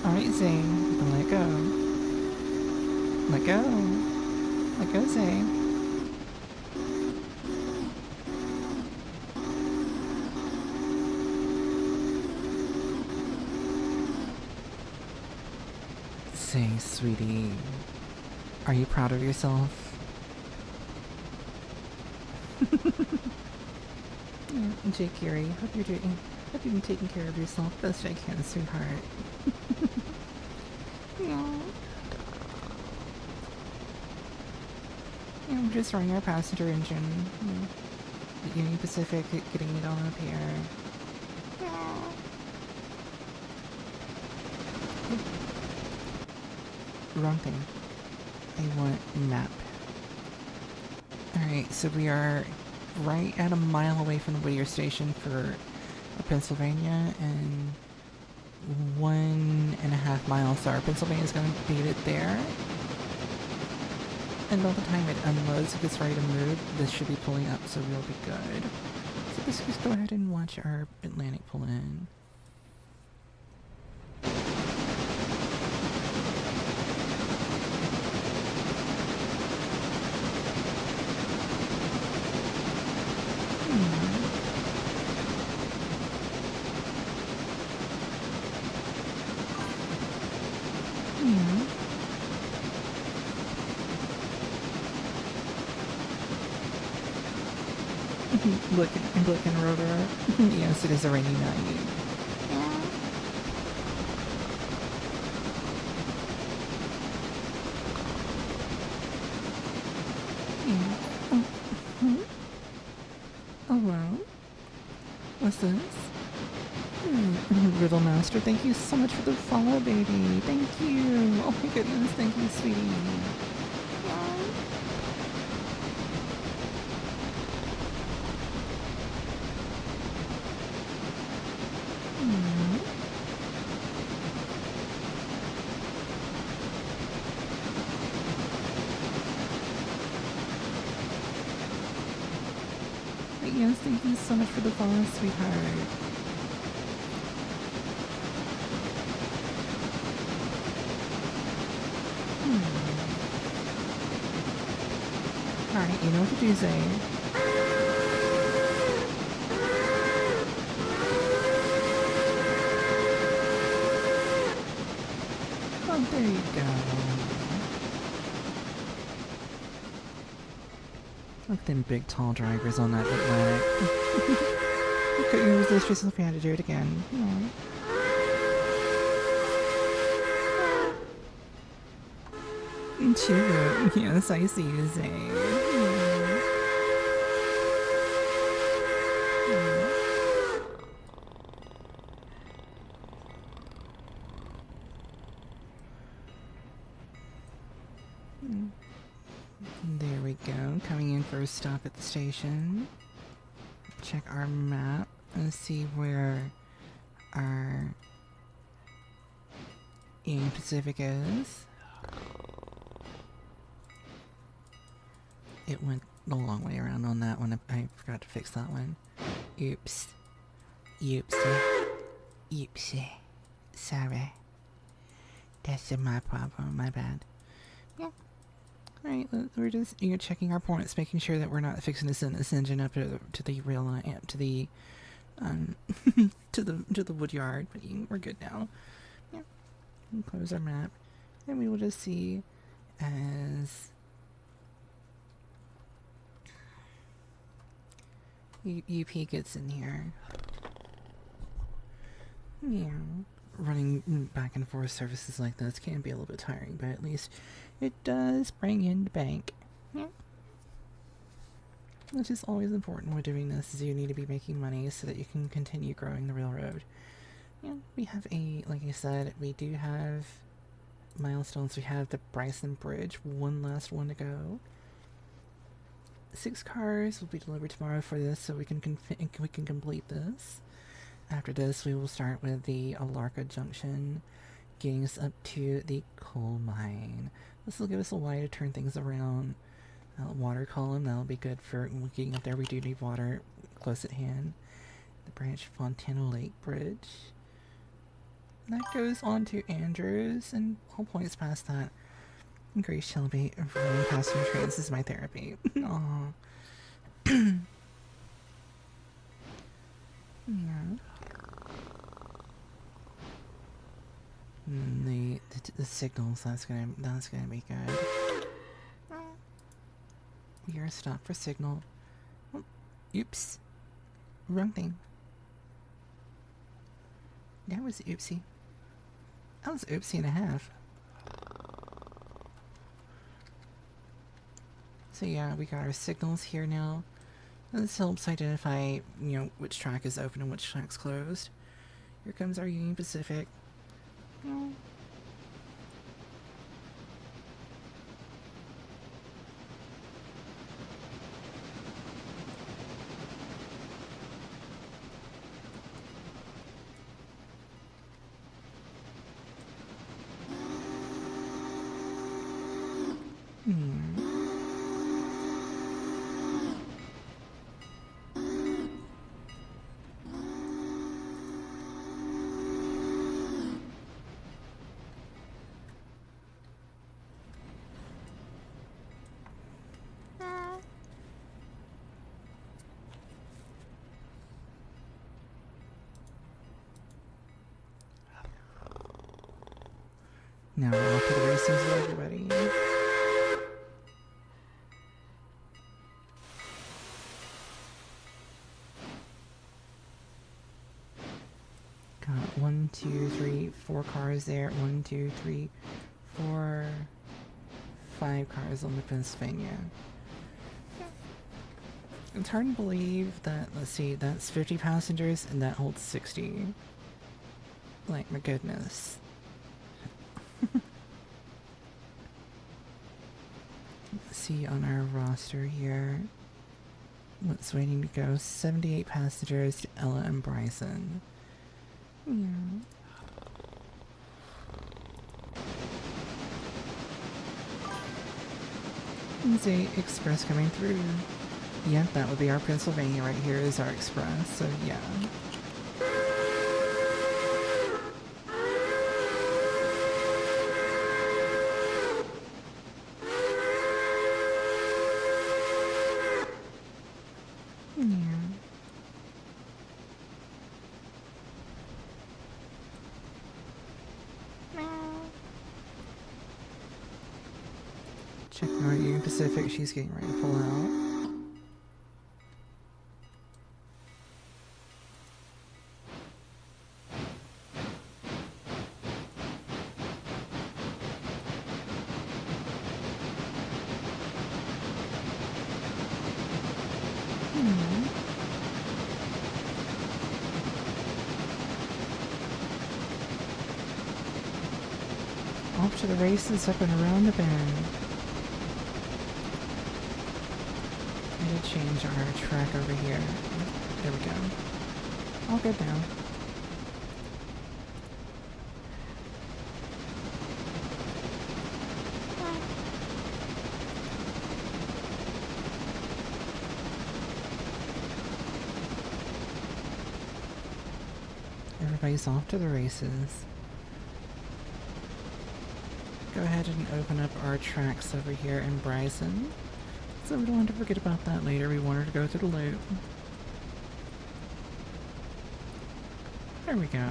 All right, Zay, you can let go. Let go. Let go, Zay. Say, sweetie, are you proud of yourself? Yeah, Jake Geary, hope you've been taking care of yourself best I can, sweetheart. Yeah. We're just running our passenger engine. The Union Pacific, getting it on up here. Wrong thing. I want map. Alright, so we are right at a mile away from the Whittier station for Pennsylvania, and 1.5 miles. So our Pennsylvania's going to beat it there. And by the time it unloads, if it's ready to move, this should be pulling up, so we'll be good. So let's just go ahead and watch our Atlantic pull in. Look and rotor. Yes, it is a rainy night. Oh, wow. What's this? Riddle Master, thank you so much for the follow, baby. Thank you. Oh my goodness, thank you, sweetie. Yes, thank you so much for the follow, sweetheart. Alright, you know what to do, Zay. Oh, there you go. Look at them big, tall drivers on that Atlantic. You couldn't resist yourself if you had to do it again. Cheer. Yes, I see you, Zay. There we go. Coming in for a stop at the station. Check our map and see where our Union Pacific is. It went the long way around on that one. I forgot to fix that one. Oops. Oopsie. Oopsie. Sorry. That's my problem. My bad. Yeah. Alright, we're just checking our points, making sure that we're not fixing to send this engine up to the rail line, to the to the wood yard. But we're good now. Yeah. We'll close our map, and we will just see as UP gets in here. Yeah. Running back and forth services like this can be a little bit tiring, but at least it does bring in the bank. Yeah. Which is always important when doing this, is you need to be making money so that you can continue growing the railroad. Yeah, we have like I said, we do have milestones. We have the Bryson Bridge, one last one to go. 6 cars will be delivered tomorrow for this, so we can complete this. After this, we will start with the Alarka Junction, getting us up to the coal mine. This will give us a way to turn things around. Water column, that'll be good for getting up there. We do need water close at hand. The Branch Fontana Lake Bridge. That goes on to Andrews, and all points past that. Grace Shelby, running passenger trains is my therapy. Aww. Yeah. The signals, that's gonna be good. We are stopped for signal. Oh, oops. Wrong thing. That was oopsie. That was oopsie and a half. So yeah, we got our signals here now. This helps identify, which track is open and which track's closed. Here comes our Union Pacific. Oh. Now we're off to the races with everybody. Got 1, 2, 3, 4 cars there. 1, 2, 3, 4, 5 cars on the Pennsylvania. It's hard to believe that, let's see, that's 50 passengers and that holds 60. Like, my goodness. Let's see on our roster here. What's waiting to go? 78 passengers to Ella and Bryson. Yeah. There's a express coming through. Yeah, that would be our Pennsylvania right here is our express, so yeah. Checking our Union Pacific, she's getting ready to pull out. Off to the races up and around the bend. I did change our track over here. There we go. All good now. everybody's off to the races. Go ahead and open up our tracks over here in Bryson. So we don't want to forget about that later. We want her to go through the loop. There we go.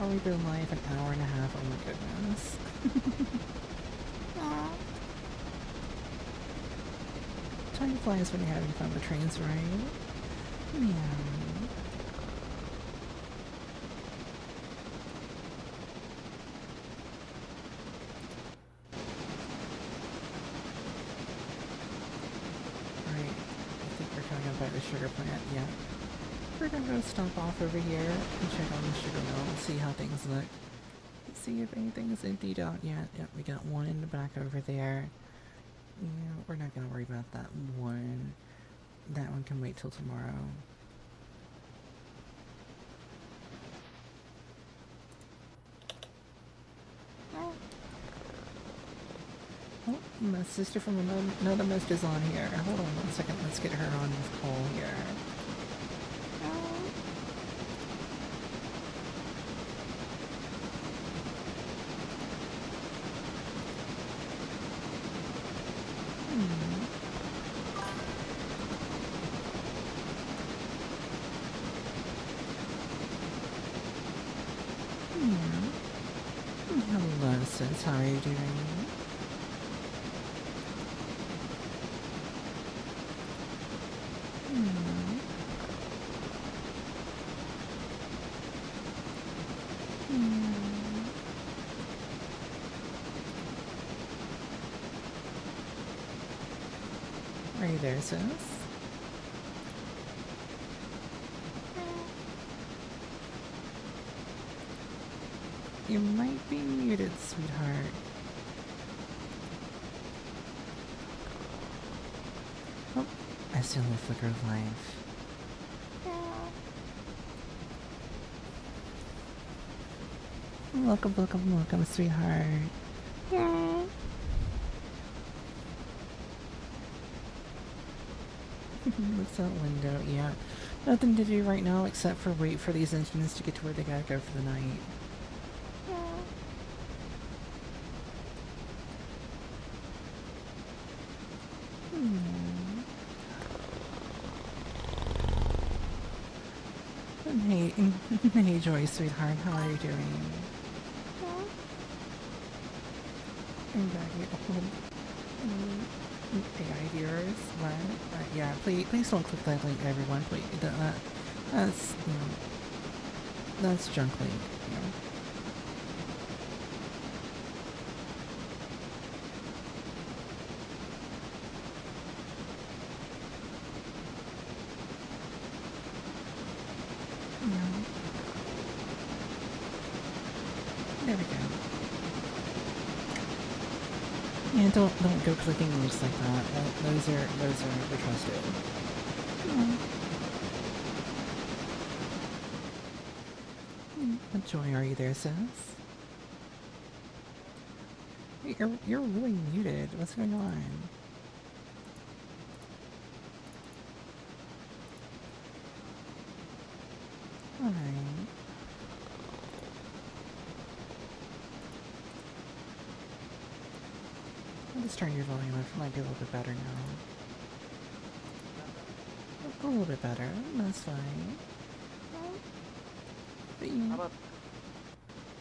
Oh, we've been live an hour and a half. Oh my goodness. Time flies when you're having fun with trains, right? Meow. Right. I think we're coming up by the sugar plant. Yeah. We're gonna go stop off over here and check on the sugar mill and see how things look. See if anything's emptied out yet. Yep, we got one in the back over there. Yeah, we're not gonna worry about that one. That one can wait till tomorrow. Oh, my sister from another mist is on here. Hold on 1 second. Let's get her on this call here. Hello, sis. How are you doing? Are you there, sis? You might be muted, sweetheart. Oh, I see a little flicker of life. Welcome, welcome, welcome, sweetheart. Looks out window, yeah. Nothing to do right now except for wait for these engines to get to where they gotta go for the night. Hey, hey Joy, sweetheart, how are you doing? I'm back here. AI viewers, what? Yeah, please don't click that link, everyone. Please, that's that's junk link. You know. There we go. Yeah, don't go clicking links like that. Those are retrusted. What joy are you there, sis? You're really muted. What's going on? Alright. I'll just turn your volume up. It might be a little bit better now. A little bit better. That's fine. But you... How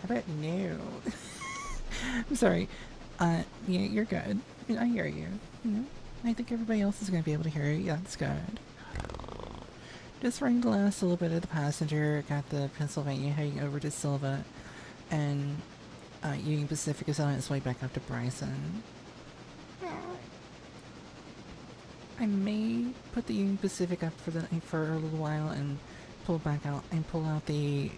about no? I'm sorry. Yeah, you're good. I hear you. I think everybody else is going to be able to hear you. Yeah, that's good. Just running the last little bit of the passenger. Got the Pennsylvania heading over to Silva. And Union Pacific is on its way back up to Bryson. I may put the Union Pacific up for a little while and pull out the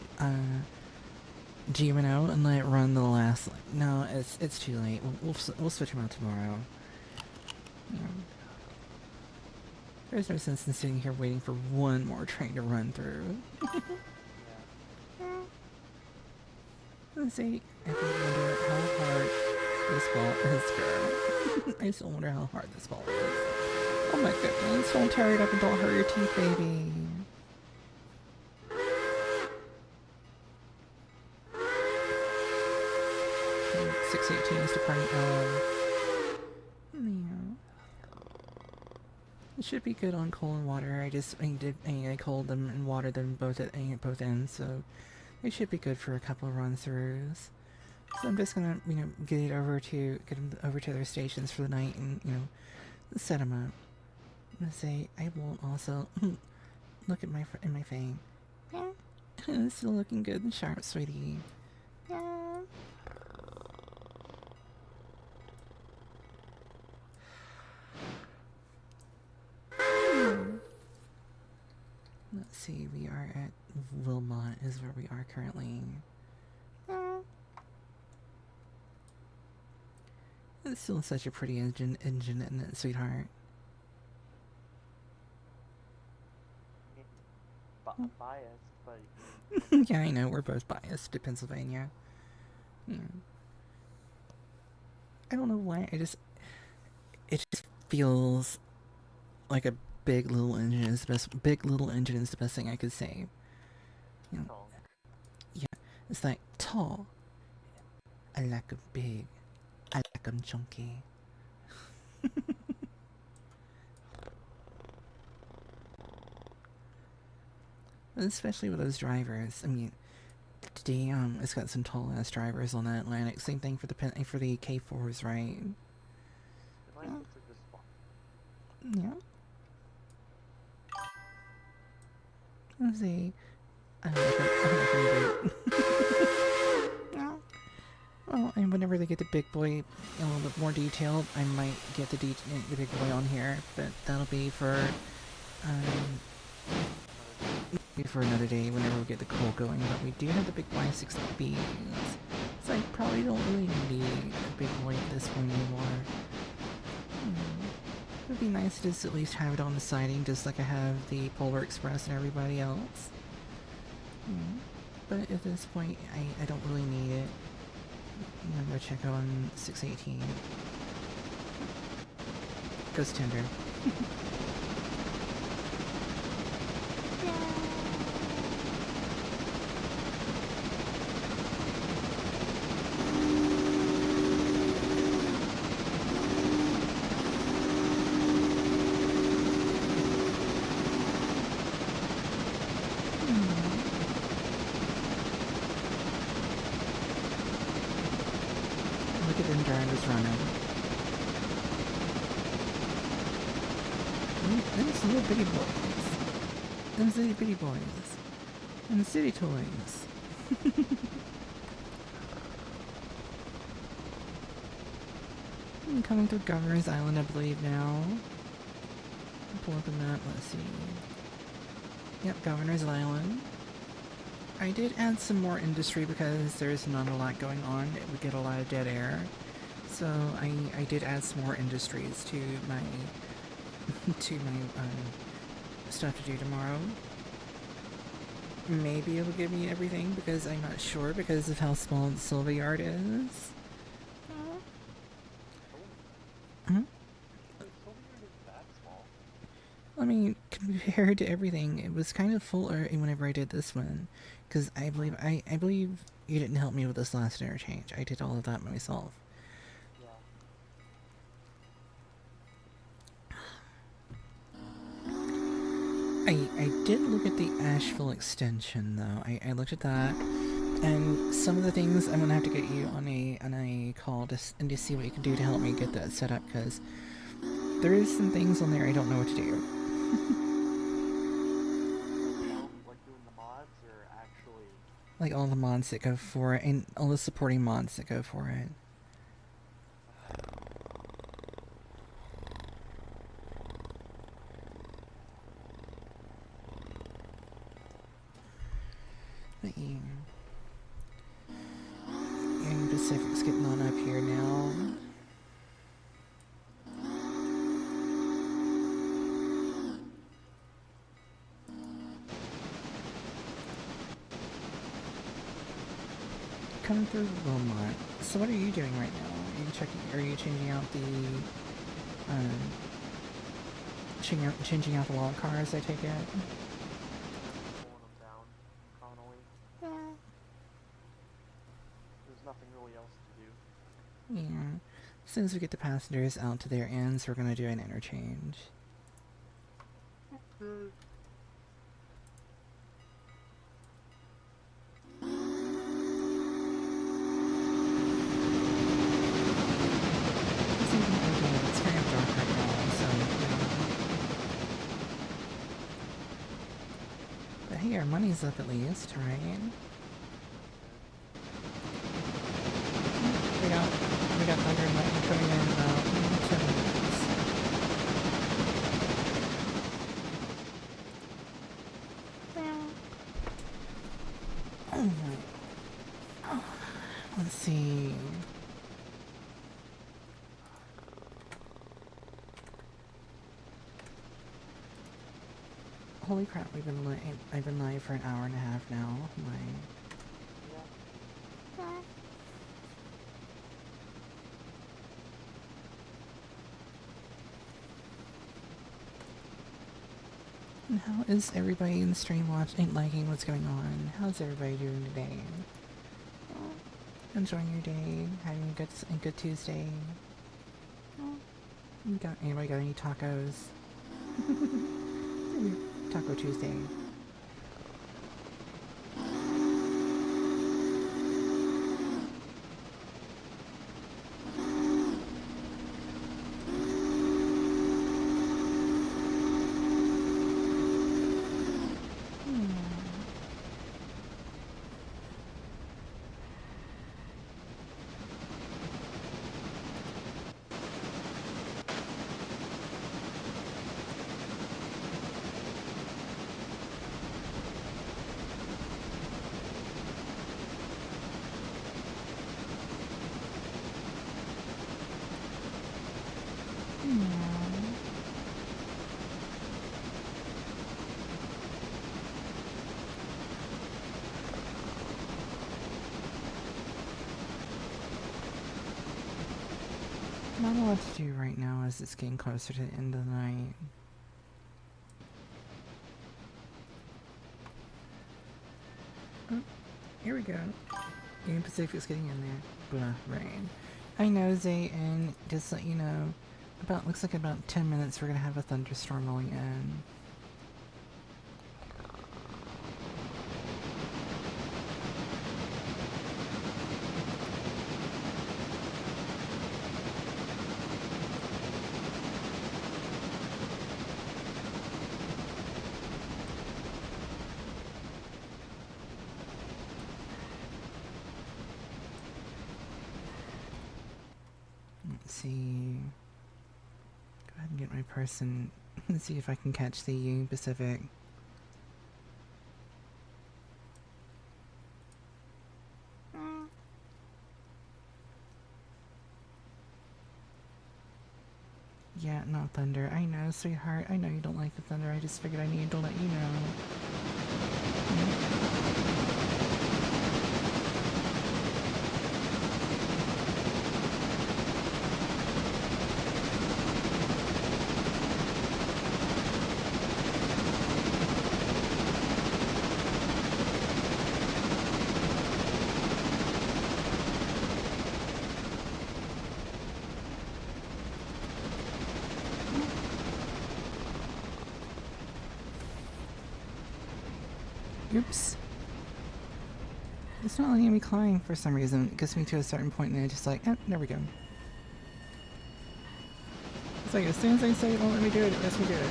GMO and let it run the last. No, it's too late. We'll switch them out tomorrow. There's no sense in sitting here waiting for one more train to run through. Let's see if we wonder how hard This ball is girl. I still wonder how hard this ball is. Oh my goodness, don't tear it up and don't hurt your teeth, baby. 618 is Department L. Yeah. It should be good on cold water. I cold them and watered them both at both ends, so it should be good for a couple of run-throughs. So I'm just gonna, get them over to their stations for the night and, set them up. I'm gonna say I won't also look at my thing. Yeah, it's still looking good and sharp, sweetie. Yeah. Let's see, we are at Wilmot is where we are currently. It's still such a pretty engine, isn't it, sweetheart? Biased, but... Yeah, I know, we're both biased to Pennsylvania. Yeah. I don't know why, it just feels like a big little engine is the best thing I could say. You know, yeah, it's like tall. I like 'em big. I like 'em chunky. Especially with those drivers. I mean, today it's got some tall ass drivers on that Atlantic. Same thing for the K4s, right? Yeah. Let's see. I like no. Well, and whenever they get the big boy a little bit more detailed, I might get the big boy on here, but that'll be for another day whenever we get the coal going. But we do have the big Y60Bs, so I probably don't really need a big boy at this point anymore. It would be nice to just at least have it on the siding, just like I have the Polar Express and everybody else. But at this point, I don't really need it. I'm gonna check on 618. Ghost Tender. Look at them drivers running. Those little bitty boys. Those little bitty boys. And the city toys. I'm coming through Governor's Island, I believe, now. Pull up the map, let's see. Yep, Governor's Island. I did add some more industry because there's not a lot going on. It would get a lot of dead air. So I did add some more industries to my stuff to do tomorrow. Maybe it'll give me everything because I'm not sure because of how small the Silva yard is. I mean, compared to everything, it was kind of fuller whenever I did this one, because I believe you didn't help me with this last interchange. I did all of that myself. I did look at the Asheville extension though. I looked at that, and some of the things I'm gonna have to get you on a call to see what you can do to help me get that set up, because there is some things on there I don't know what to do. Like doing the mods, or actually... Like all the mods that go for it, and all the supporting mods that go for it. But yeah. Union Pacific's getting on up here now. Coming through Wilmot. So what are you doing right now? you checking? Are you changing out the changing out the wallet cars? I take it. Pulling them down internally. Yeah. There's nothing really else to do. Yeah. As soon as we get the passengers out to their ends, we're gonna do an interchange. It's kind of dark right now, so but hey, our money's up at least, right? We got thunder and lightning coming in about 10 minutes. Alright. Let's see. Holy crap, I've been live for an hour and a half now. And how is everybody in the stream watching, liking what's going on? How's everybody doing today? Enjoying your day? Having a good Tuesday? Anybody got any tacos? Taco Tuesday. Not a lot to do right now as it's getting closer to the end of the night. Oh, here we go. Union Pacific's getting in there. Blah, rain. I know, Zay, and just let you know, looks like about 10 minutes we're gonna have a thunderstorm rolling in. Let's see. Go ahead and get my person. Let's see if I can catch the Union Pacific. Yeah, not thunder. I know, sweetheart. I know you don't like the thunder. I just figured I needed to let you know. Oops. It's not letting me climb for some reason. It gets me to a certain point and I just like, there we go. It's like as soon as I say it won't let me do it, it lets me do it.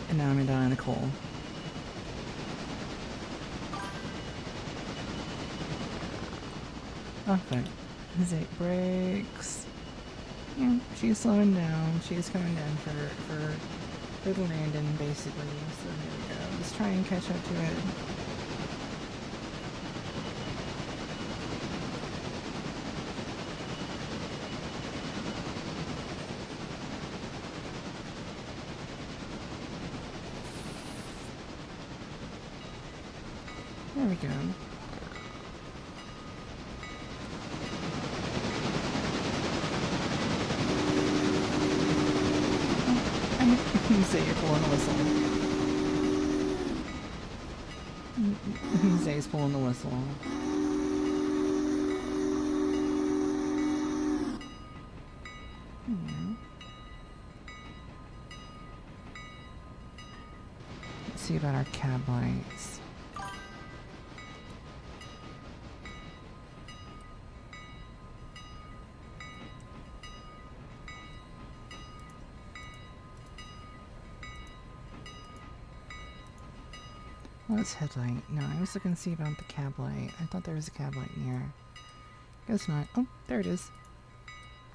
And now I'm gonna die in the coal. Oh fuck. Zay brakes. Yeah, she's slowing down. She's coming down for the landing basically. So there we go. Let's try and catch up to it. There we go. Zay, you're pulling the whistle. Zay's pulling the whistle. Let's see about our cab lights. Well, it's headlight. No, I was looking to see about the cab light. I thought there was a cab light in here. Guess not. Oh, there it is.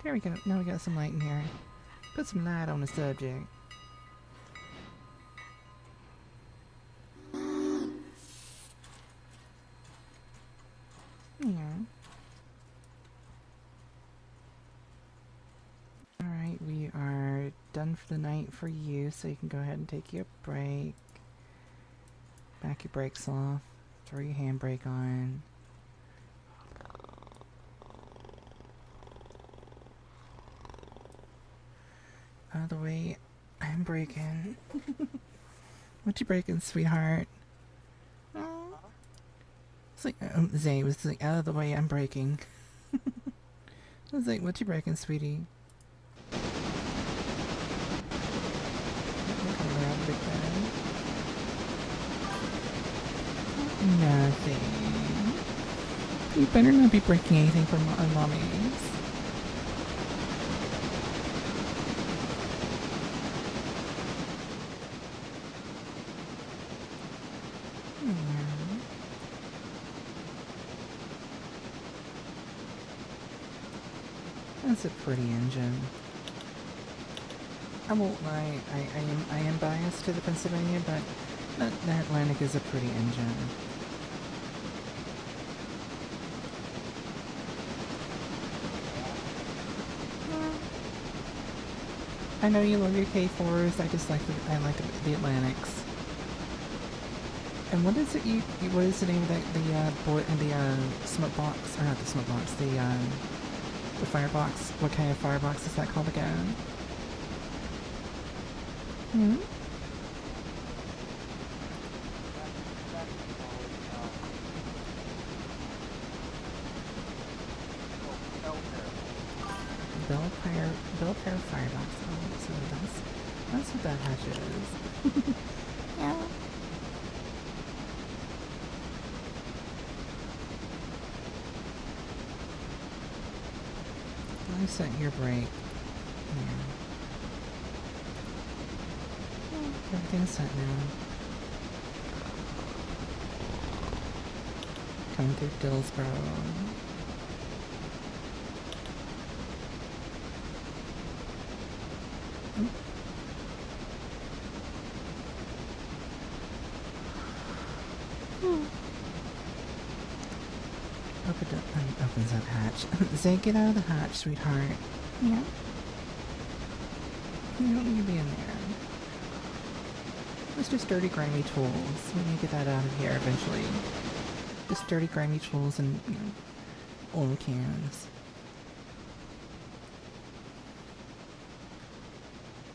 There we go. Now we got some light in here. Put some light on the subject. Yeah. Alright, we are done for the night for you, so you can go ahead and take your break. Back your brakes off. Throw your handbrake on. Out of the way. I'm braking. What you braking, sweetheart? Oh. It's like, Zay was like, out of the way, I'm braking. I was like, what you braking, sweetie? Nothing. You better not be breaking anything from mommies. That's a pretty engine. I won't lie, I am biased to the Pennsylvania, but the Atlantic is a pretty engine. I know you love your K4s, I just like the Atlantics. And what is it what is the name of the boy and the smoke box, or not the smoke box, the firebox? What kind of firebox is that called again? Hmm? Belpair firebox. Oh, so that's what that hatch is. Yeah. I set your brake. Yeah. Oh, everything's set now. Coming through Dillsboro. Opens up hatch. Zay, get out of the hatch, sweetheart. Yeah. You don't need to be in there. It's just dirty, grimy tools. We need to get that out of here eventually. Just dirty, grimy tools and, you know, oil cans.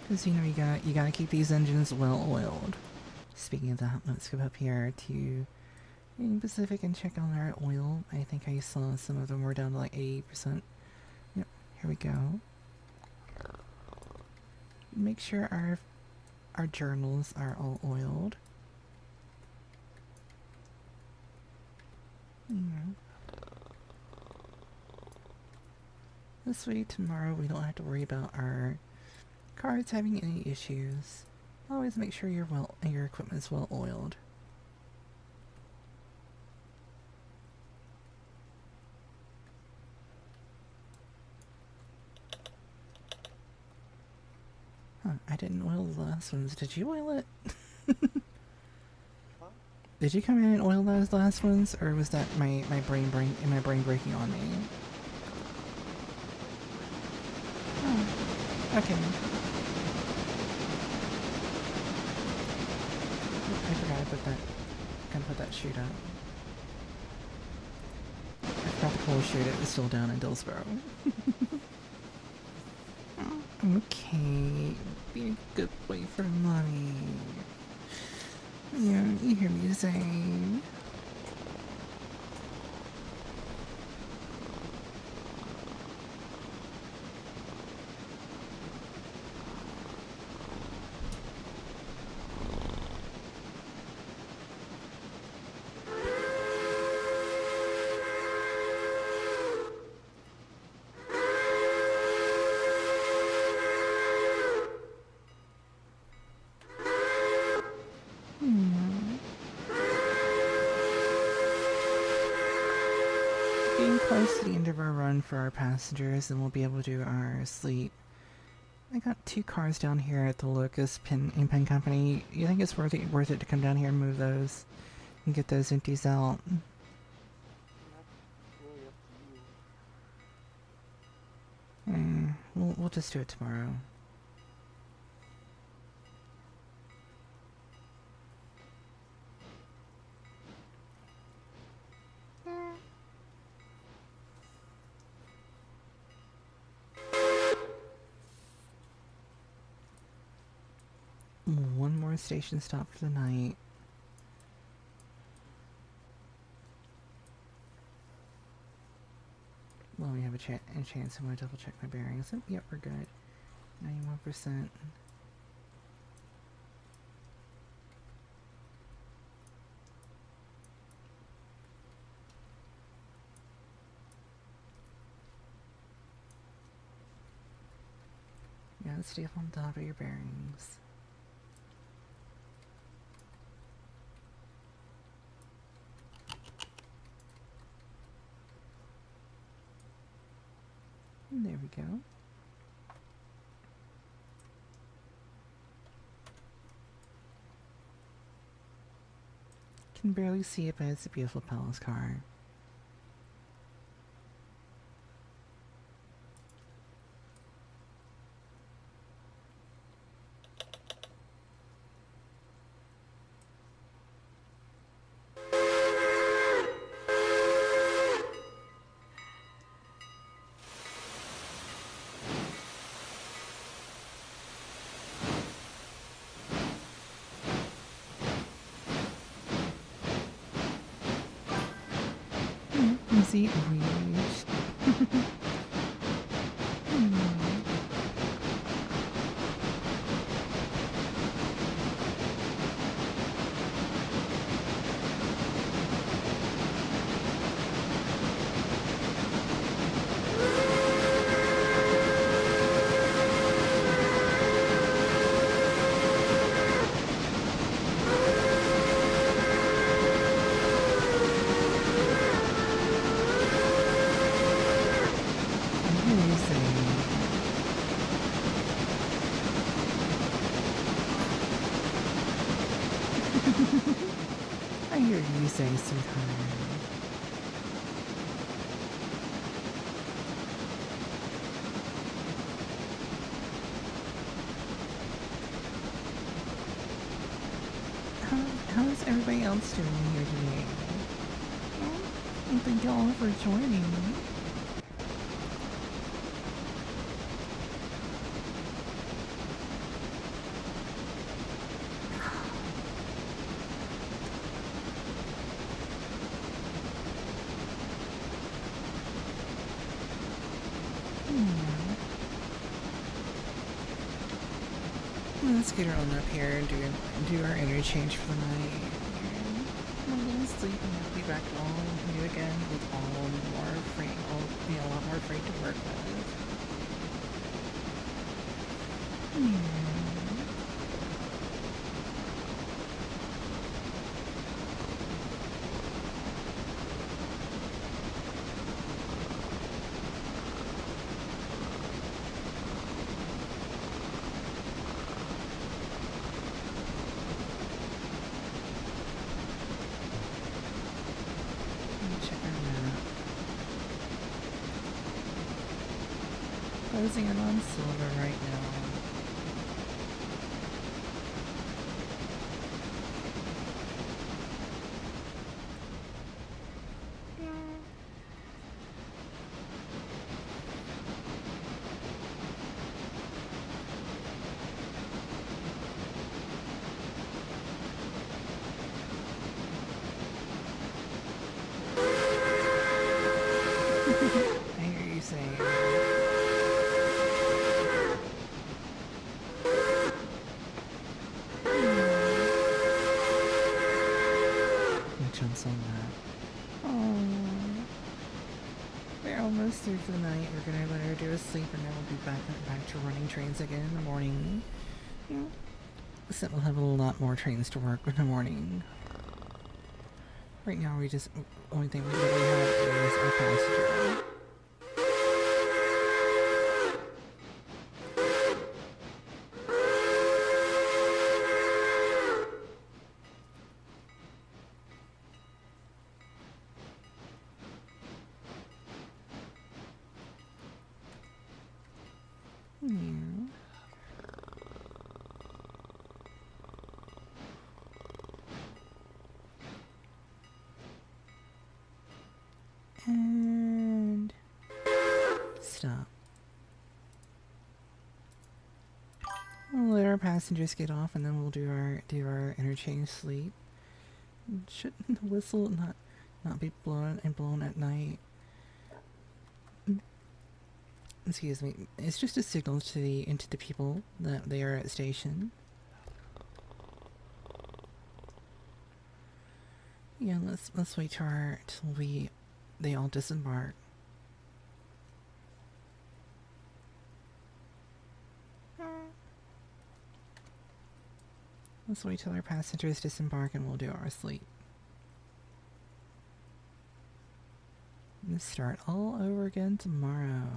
Because, you know, you gotta keep these engines well oiled. Speaking of that, let's go up here to Union Pacific and check on our oil. I think I saw some of them were down to like 80%. Yep, here we go. Make sure our journals are all oiled. This way tomorrow we don't have to worry about our cars having any issues. Always make sure your equipment is well oiled. Huh, I didn't oil the last ones. Did you oil it? Huh? Did you come in and oil those last ones, or was that my brain breaking on me? Oh, okay. I forgot to put that chute up. I forgot the coal chute. It was still down in Dillsboro. Okay, be a good boy for mommy. Yeah, you hear me saying. Getting close to the end of our run for our passengers, and we'll be able to do our sleep. I got 2 cars down here at the Locust Pin and Pen Company. You think it's worth it to come down here and move those and get those empties out? That's really up to you. We'll just do it tomorrow. One more station stop for the night. Well, we have a chance. I'm going to double check my bearings. Oh, yep, we're good. 91%. Yeah, stay up on top of your bearings. And there we go. Can barely see it, but it's a beautiful palace car. Easy reach. I hear you say sometimes. How is everybody else doing here today? Well, thank y'all for joining. Let's get her on up here and do our interchange for the night. We're a little sleep and we'll be back all new again with all more freight. Be a lot more freight to work with. Closing in on silver right now. jumps on that. Oh, we're almost through for the night. We're gonna let her do a sleep, and then we'll be back to running trains again in the morning. Yeah. Except we'll have a lot more trains to work in the morning. Right now, only thing we really have is our passenger. And stop. We'll let our passengers get off, and then we'll do our interchange sleep. Shouldn't the whistle not be blown at night? Excuse me. It's just a signal into the people that they are at station. Yeah, let's wait till they all disembark. Let's wait till our passengers disembark and we'll do our sleep. Let's start all over again tomorrow.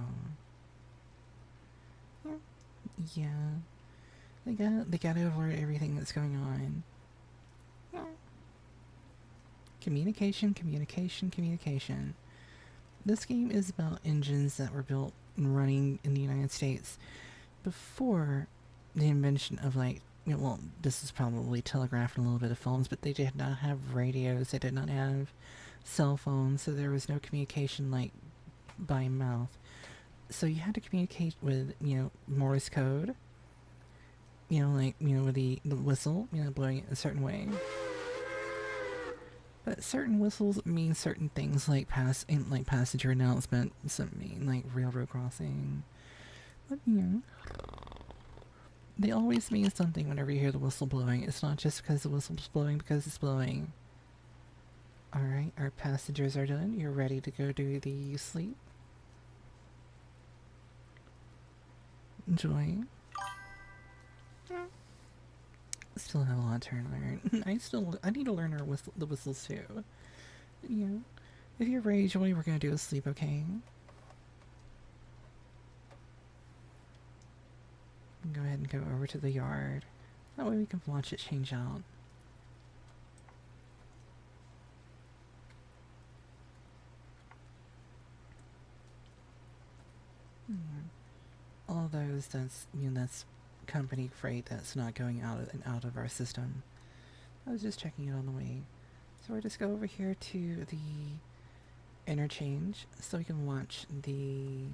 Yeah. They gotta alert everything that's going on. Communication, communication, communication. This game is about engines that were built and running in the United States before the invention of, like, well, this is probably telegraphed in a little bit of phones, but they did not have radios, they did not have cell phones, so there was no communication, like, by mouth. So you had to communicate with, Morse code, with the whistle, blowing it a certain way. But certain whistles mean certain things, like passenger announcement, some mean like railroad crossing. But they always mean something whenever you hear the whistle blowing. It's not just because the whistle's blowing because it's blowing. Alright, our passengers are done. You're ready to go do the sleep. Enjoy. Still have a lot to learn. I need to learn the whistles too. If you're ready, Joey, we're gonna do a sleep, okay? Go ahead and go over to the yard. That way we can watch it change out. All those that's company freight that's not going out of our system. I was just checking it on the way. So we'll just go over here to the interchange so we can watch the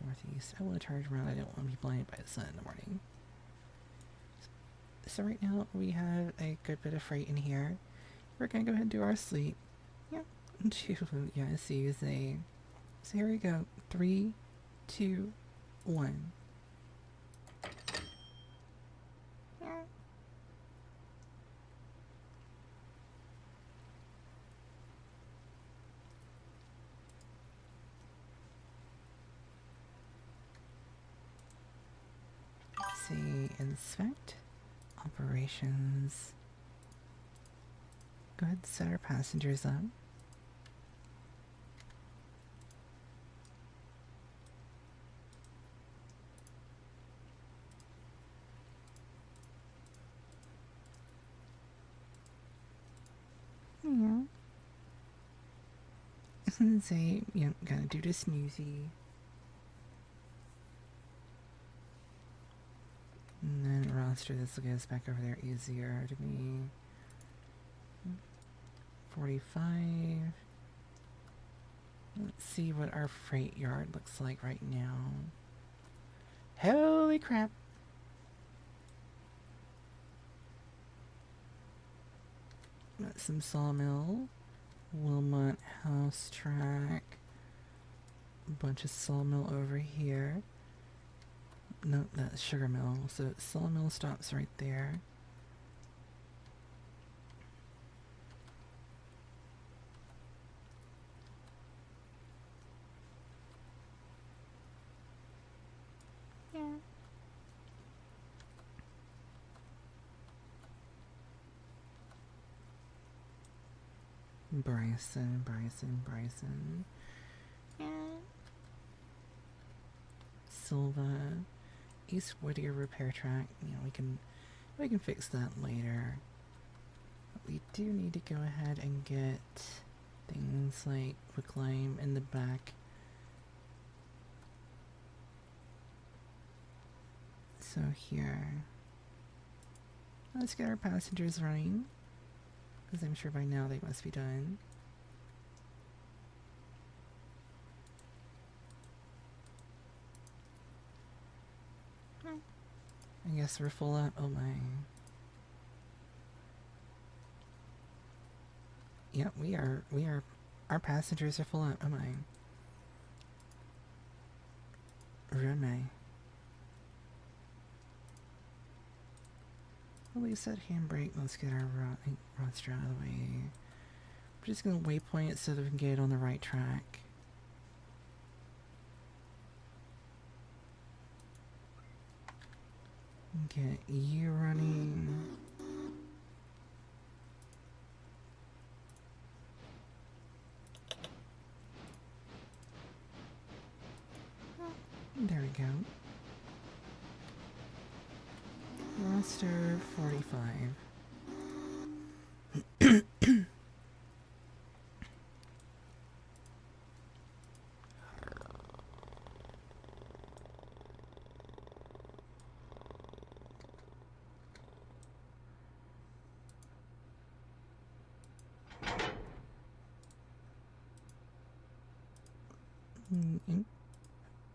northeast. I want to turn around. I don't want to be blinded by the sun in the morning. So right now we have a good bit of freight in here. We're gonna go ahead and do our sleep. Yep. Yeah, I see you say. So here we go. 3, 2, 1. See, inspect operations. Go ahead and set our passengers up. Yeah. Say, gotta do the smoothie. And then roster this will get us back over there easier to me. 45. Let's see what our freight yard looks like right now. Holy crap! Got some sawmill, Wilmot house track, a bunch of sawmill over here. Nope, that's sugar mill. So sawmill stops right there. Bryson. Silva. East Whittier repair track. You know, we can fix that later. But we do need to go ahead and get things like quicklime in the back. So here, let's get our passengers running, because I'm sure by now they must be done. I guess we're full up. Oh my. Yep, we are. Our passengers are full up. Oh my. Remy. Well, we said handbrake. Let's get our roster out of the way. We're just gonna waypoint it so that we can get it on the right track. Get you running. There we go. Roster 45.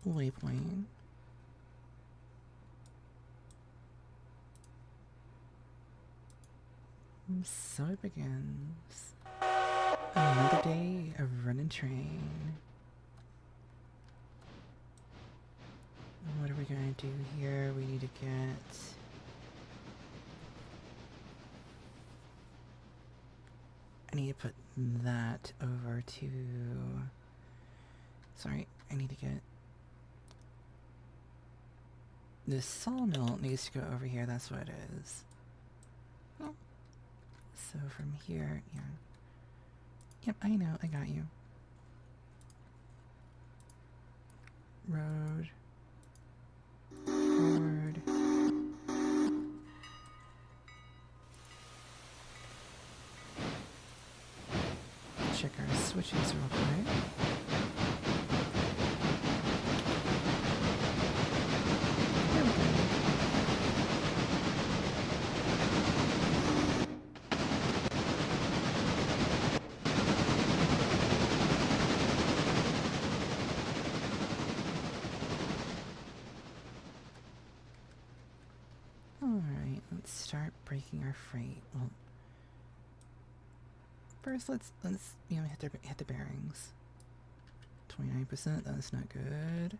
Waypoint. So it begins. Another day of running train. What are we gonna do here? We need to get... I need to put that over to... Sorry, I need to get... This sawmill needs to go over here, that's what it is. Oh. So from here, yeah. Yep, I know, I got you. Road. Forward. Check our switches real quick. There we go. Alright, let's start breaking our freight. Well, first let's you know hit the bearings. 29%, that's not good.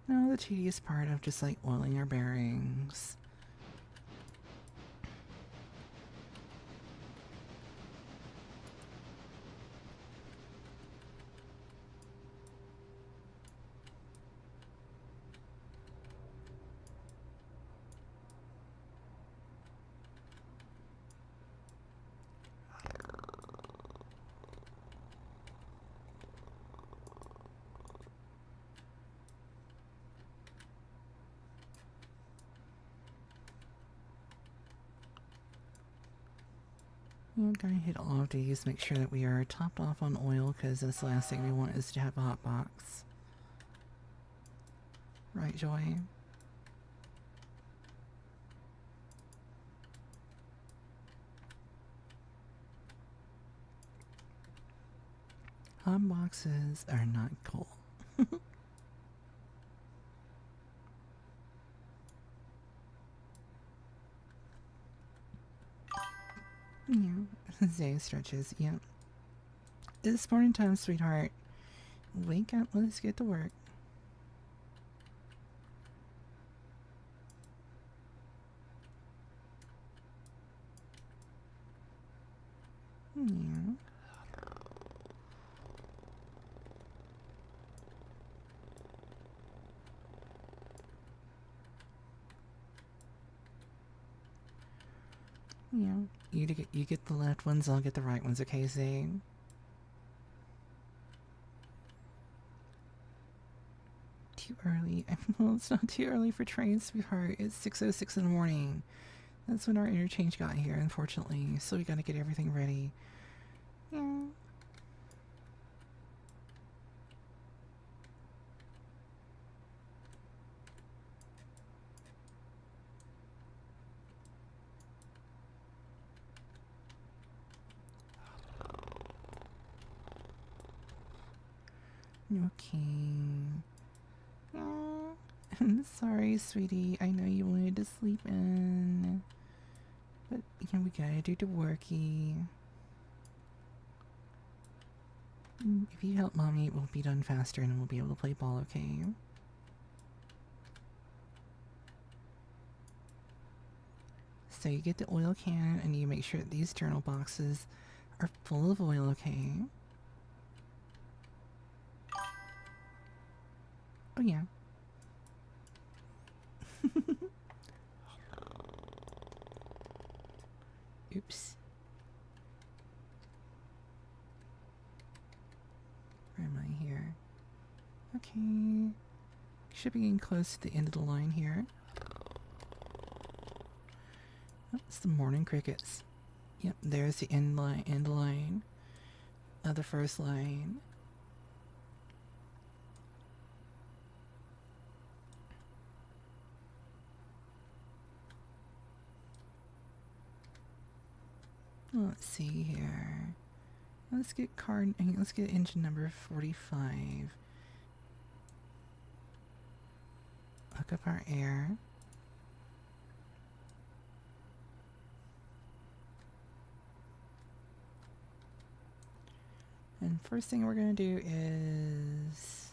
No, the tedious part of just like oiling our bearings. We're gonna hit all of these, make sure that we are topped off on oil, because that's the last thing we want is to have a hot box. Right, Joy? Hot boxes are not cool. Yeah, Zay stretches, yeah. It's morning time, sweetheart. Wake up, let's get to work. Yeah. Yeah. You get the left ones, I'll get the right ones, okay, Zane? Too early. Well, it's not too early for trains, sweetheart. It's 6:06 in the morning. That's when our interchange got here, unfortunately. So we gotta get everything ready. Yeah. Okay. Oh, I'm sorry, sweetie. I know you wanted to sleep in. But, yeah, we gotta do the worky. If you help Mommy, it will be done faster and we'll be able to play ball, okay? So you get the oil can and you make sure that these journal boxes are full of oil, okay? Oh, yeah. Oops. Where am I here? Okay. Should be getting close to the end of the line here. Oh, it's the morning crickets. Yep, there's the end line of the first line. Let's see here. Let's get engine number 45. Hook up our air. And first thing we're gonna do is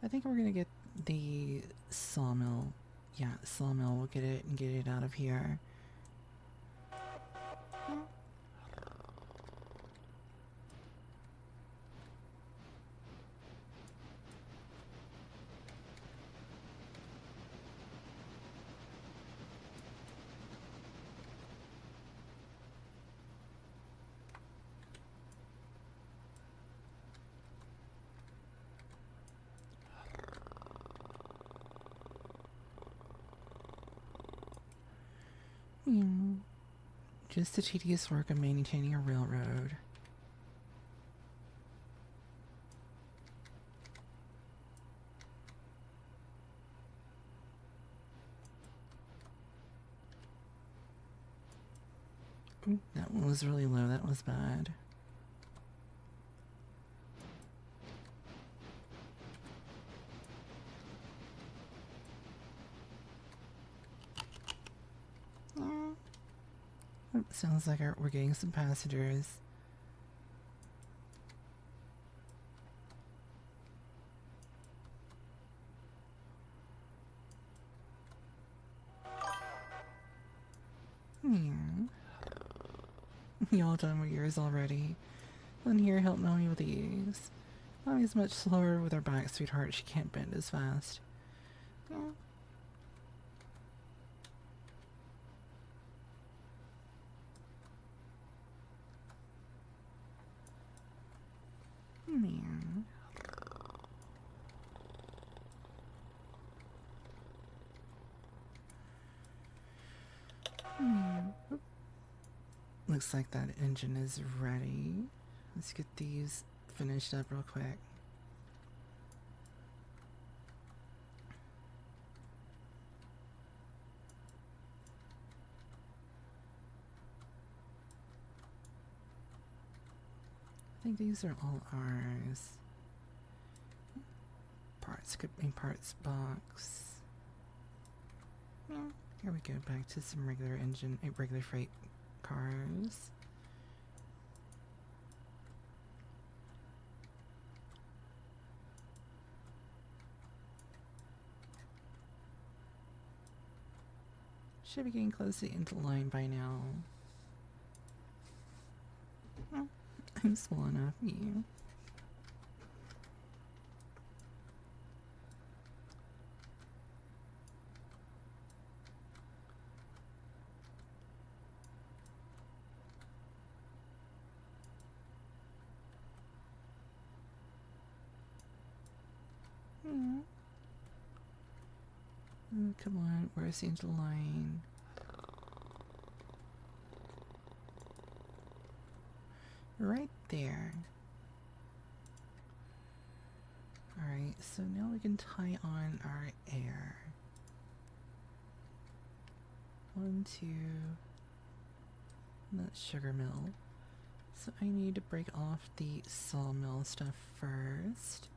I think we're gonna get the sawmill. Yeah, sawmill. We'll get it and get it out of here. Yeah. Just the tedious work of maintaining a railroad. Ooh, that one was really low. That was bad. Oh, sounds like we're getting some passengers. Y'all done with yours already? Then here, help Mommy with these. Mommy's much slower with her back, sweetheart. She can't bend as fast. Yeah. Man. Looks like that engine is ready. Let's get these finished up real quick. I think these are all ours. Parts box. Yeah. Here we go, back to some regular freight cars. Should be getting close to the end of the line by now. Oh, I'm small enough, you. Come on, where's the end of the line? Right there. Alright, so now we can tie on our air. 1, 2. That's sugar mill. So I need to break off the sawmill stuff first.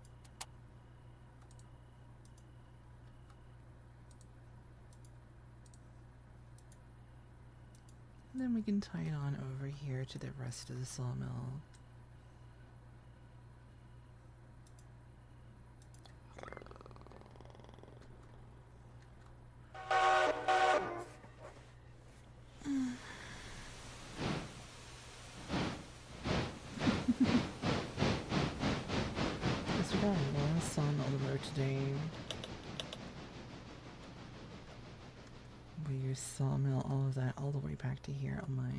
And then we can tie it on over here to the rest of the sawmill. Guess we got a lot of sun on the road today. We use sawmill, all of that, all the way back to here on my...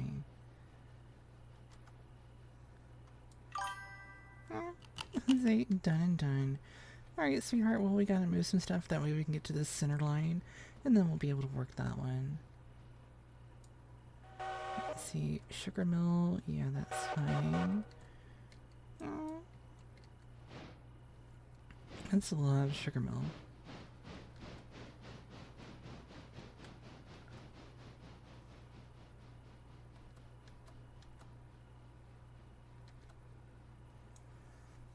Say, done and done. Alright, sweetheart, well, we gotta move some stuff, that way we can get to this center line, and then we'll be able to work that one. Let's see, sugar mill, yeah, that's fine. That's a lot of sugar mill.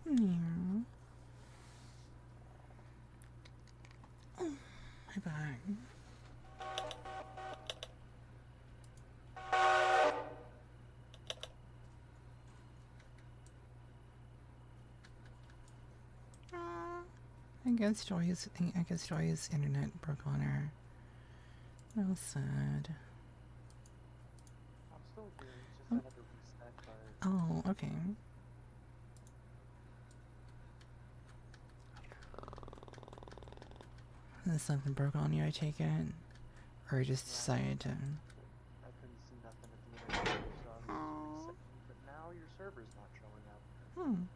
Yeah. Oh, my back. I guess Joy's internet broke on her. That was sad. I'm still here. It's just I had to reset, but Oh, okay. There's something broke on you, I take it? Or you just decided to... I couldn't see nothing at the internet, so I was resetting. But now your server's not showing up. I'm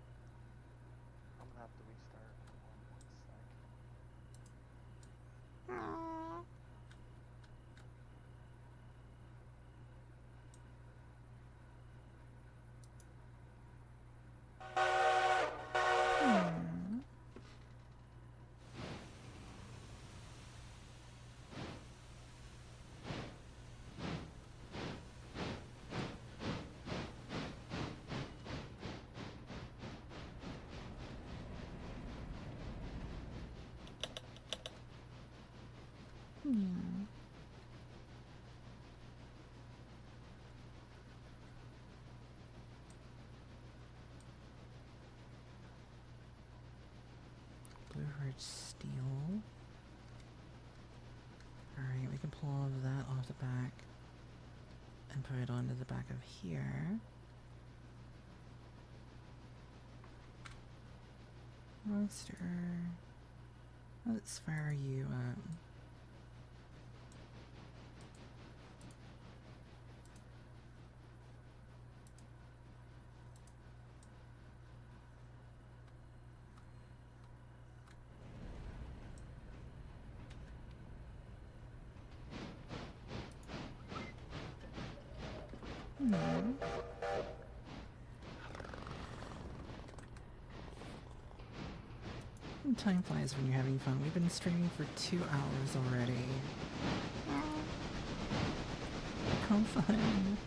gonna have to restart. Hold on 1 sec. Yeah. Blue Ridge Steel. Alright, we can pull all of that off the back and put it onto the back of here. Monster. Let's fire you up. Time flies when you're having fun. We've been streaming for 2 hours already. How fun.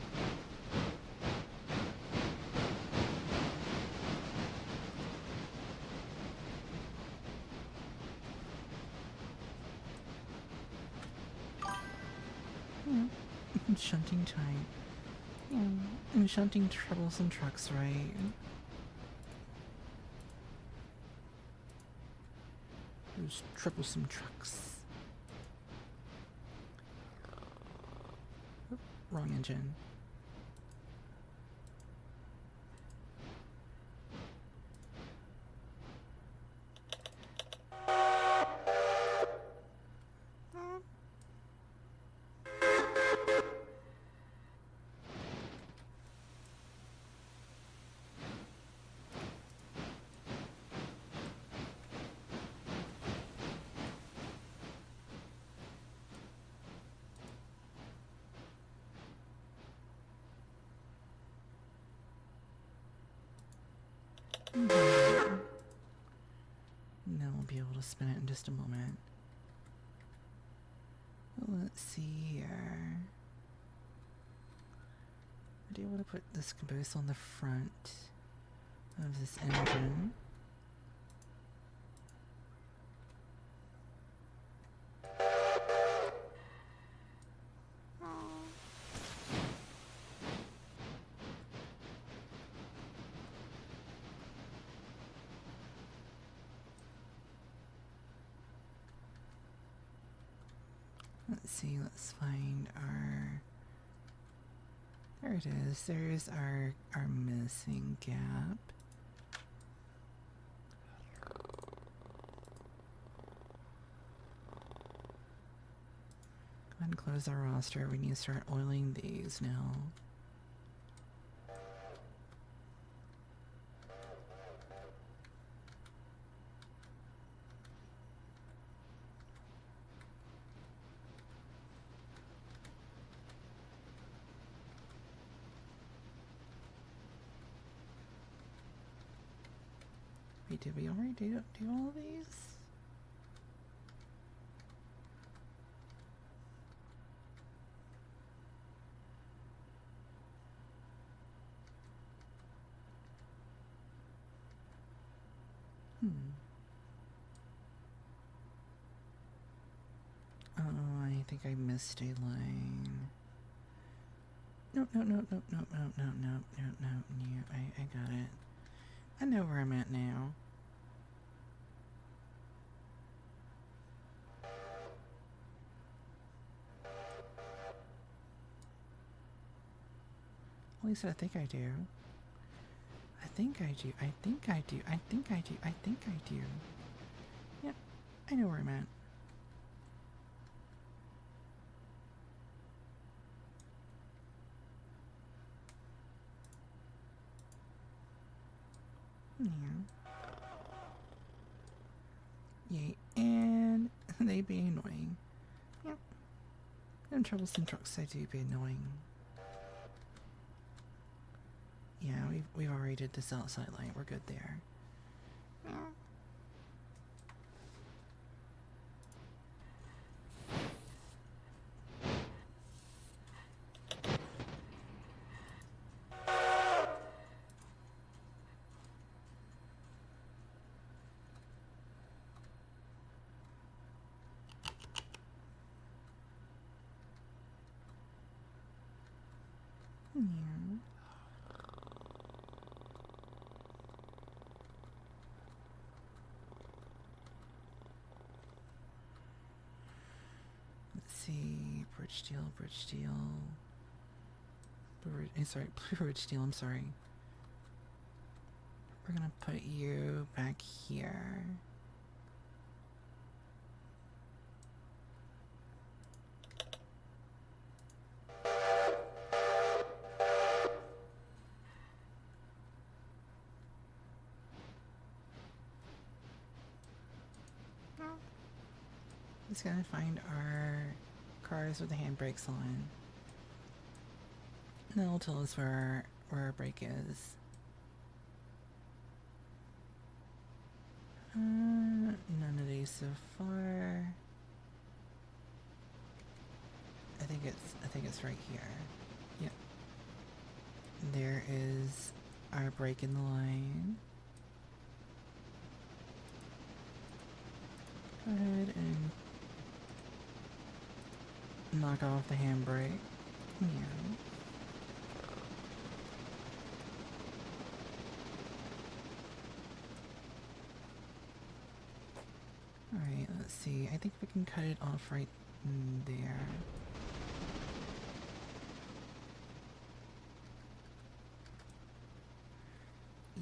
Shunting time. Yeah, and shunting troublesome trucks, right? Those troublesome trucks. wrong engine. Now we'll be able to spin it in just a moment. Let's see here. I'd be able to put this caboose on the front of this engine. Let's see, let's find our... There it is. There's our missing gap. Go ahead and close our roster. We need to start oiling these now. Wait, did we already do all of these? Oh, I think I missed a line. No, I got it. I know where I'm at now. At least I think I do. I think I do. Yep, I know where I'm at. Yay, and they be annoying. Yep. Them troublesome trucks, I do be annoying. Yeah, we've already did this outside light. We're good there. Let's see, bridge steel. Bridge steel, I'm sorry. We're gonna put you back here. Just gonna find our cars with the handbrakes on. And that'll tell us where our brake is. None of these so far. I think it's right here. Yep. There is our brake in the line. Go ahead and knock off the handbrake. Yeah. Alright, let's see. I think we can cut it off right there.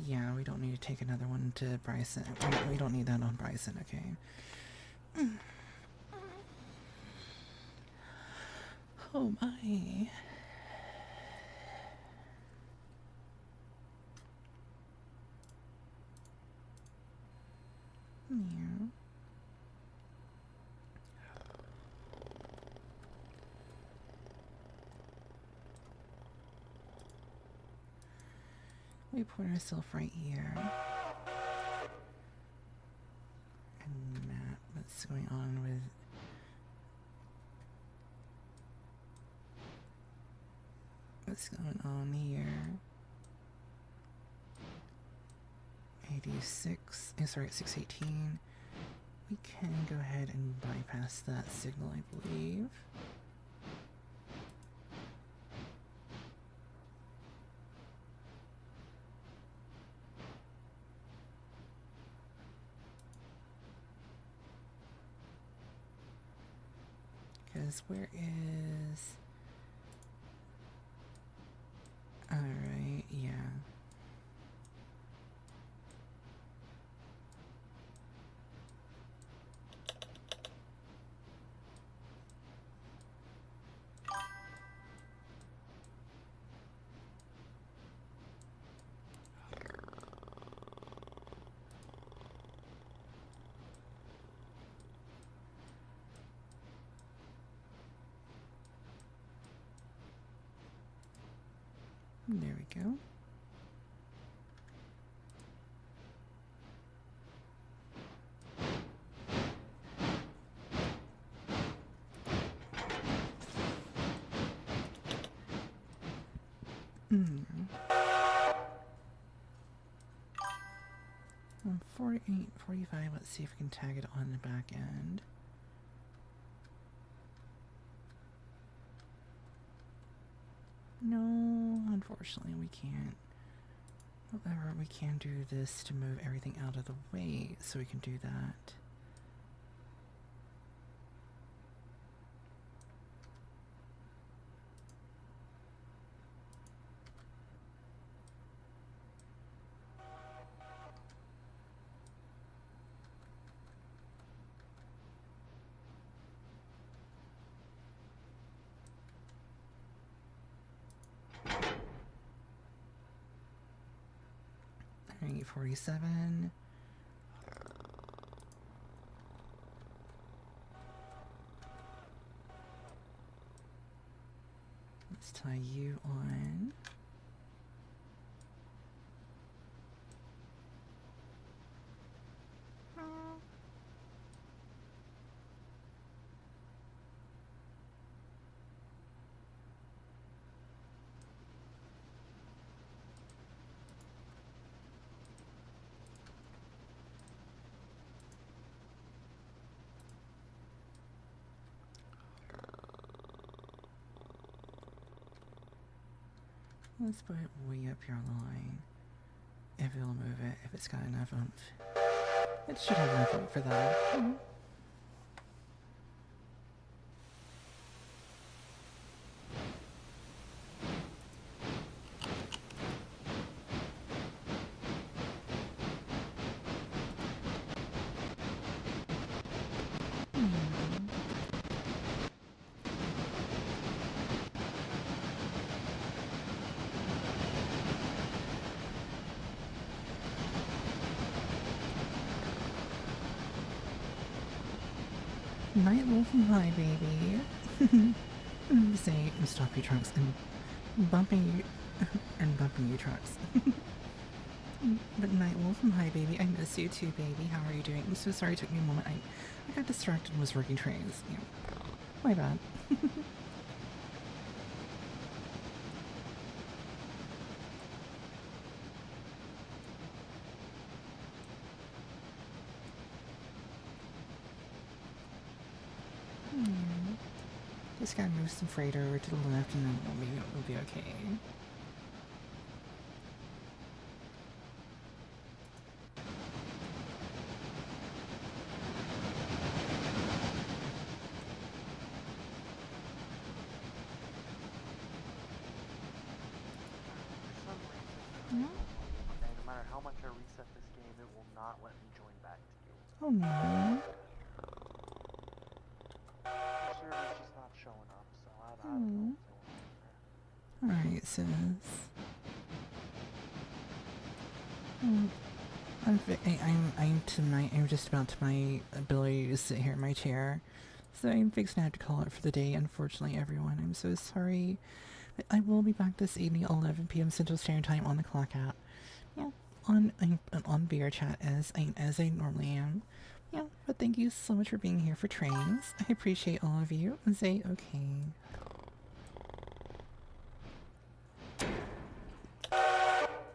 Yeah, we don't need to take another one to Bryson. We don't need that on Bryson, okay? Oh my. Yeah. We put ourselves right here. And map what's going on with what's going on here. 86, sorry, 618. We can go ahead and bypass that signal, I believe. Because where is... Alright, yeah. There we go. On 48, 45, let's see if we can tag it on the back end. No, unfortunately we can't. However, we can do this to move everything out of the way, so we can do that. Alright, 47. Let's tie you on. Let's put it way up here on the line. If it'll move it, if it's got enough oomph. It should have enough oomph for that. Night Wolf and hi, baby. Say, stop you trucks and bumping you, and bumping you trucks. But Night Wolf and hi, baby. I miss you too, baby. How are you doing? I'm so sorry it took me a moment. I got distracted and was working trains. Yeah. My bad. Just gotta move some freight over to the left and then we'll be okay. matter how much I reset this game, it will not let me join back to you. Oh no. Your server's just not showing up, so I don't know what's going on there. Alright, sis. I'm tonight. I'm just about to my ability to sit here in my chair, so I'm fixing to have to call it for the day. Unfortunately, everyone, I'm so sorry. But I will be back this evening, 11 p.m. Central Standard Time on the clock out. Yeah, on VR chat as I normally am. Yeah, but thank you so much for being here for trains. I appreciate all of you. And say okay.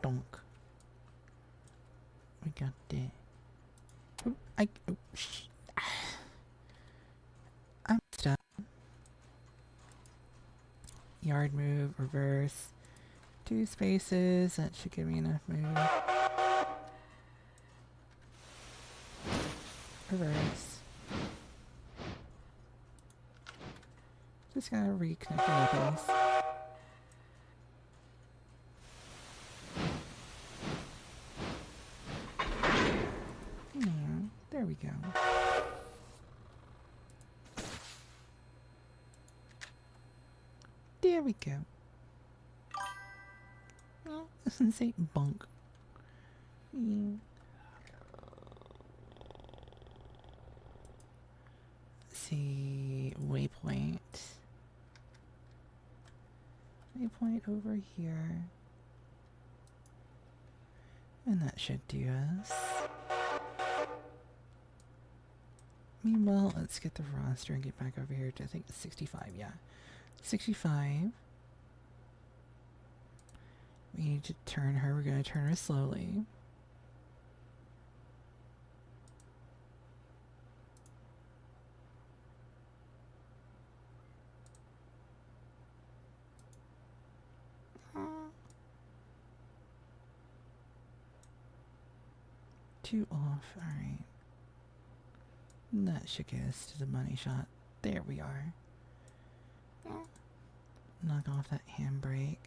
Donk. We got that. I'm stuck. Yard move, reverse. 2 spaces, that should give me enough move. Reverse. Just gotta reconnect the nipples. Yeah, there we go. There we go. Well, doesn't say bunk. Yeah. Let's see, waypoint. Waypoint over here. And that should do us. Meanwhile, let's get the roster and get back over here to, I think, 65, yeah. 65. We need to turn her. We're going to turn her slowly. Two off. Alright. That should get us to the money shot. There we are. Knock off that handbrake.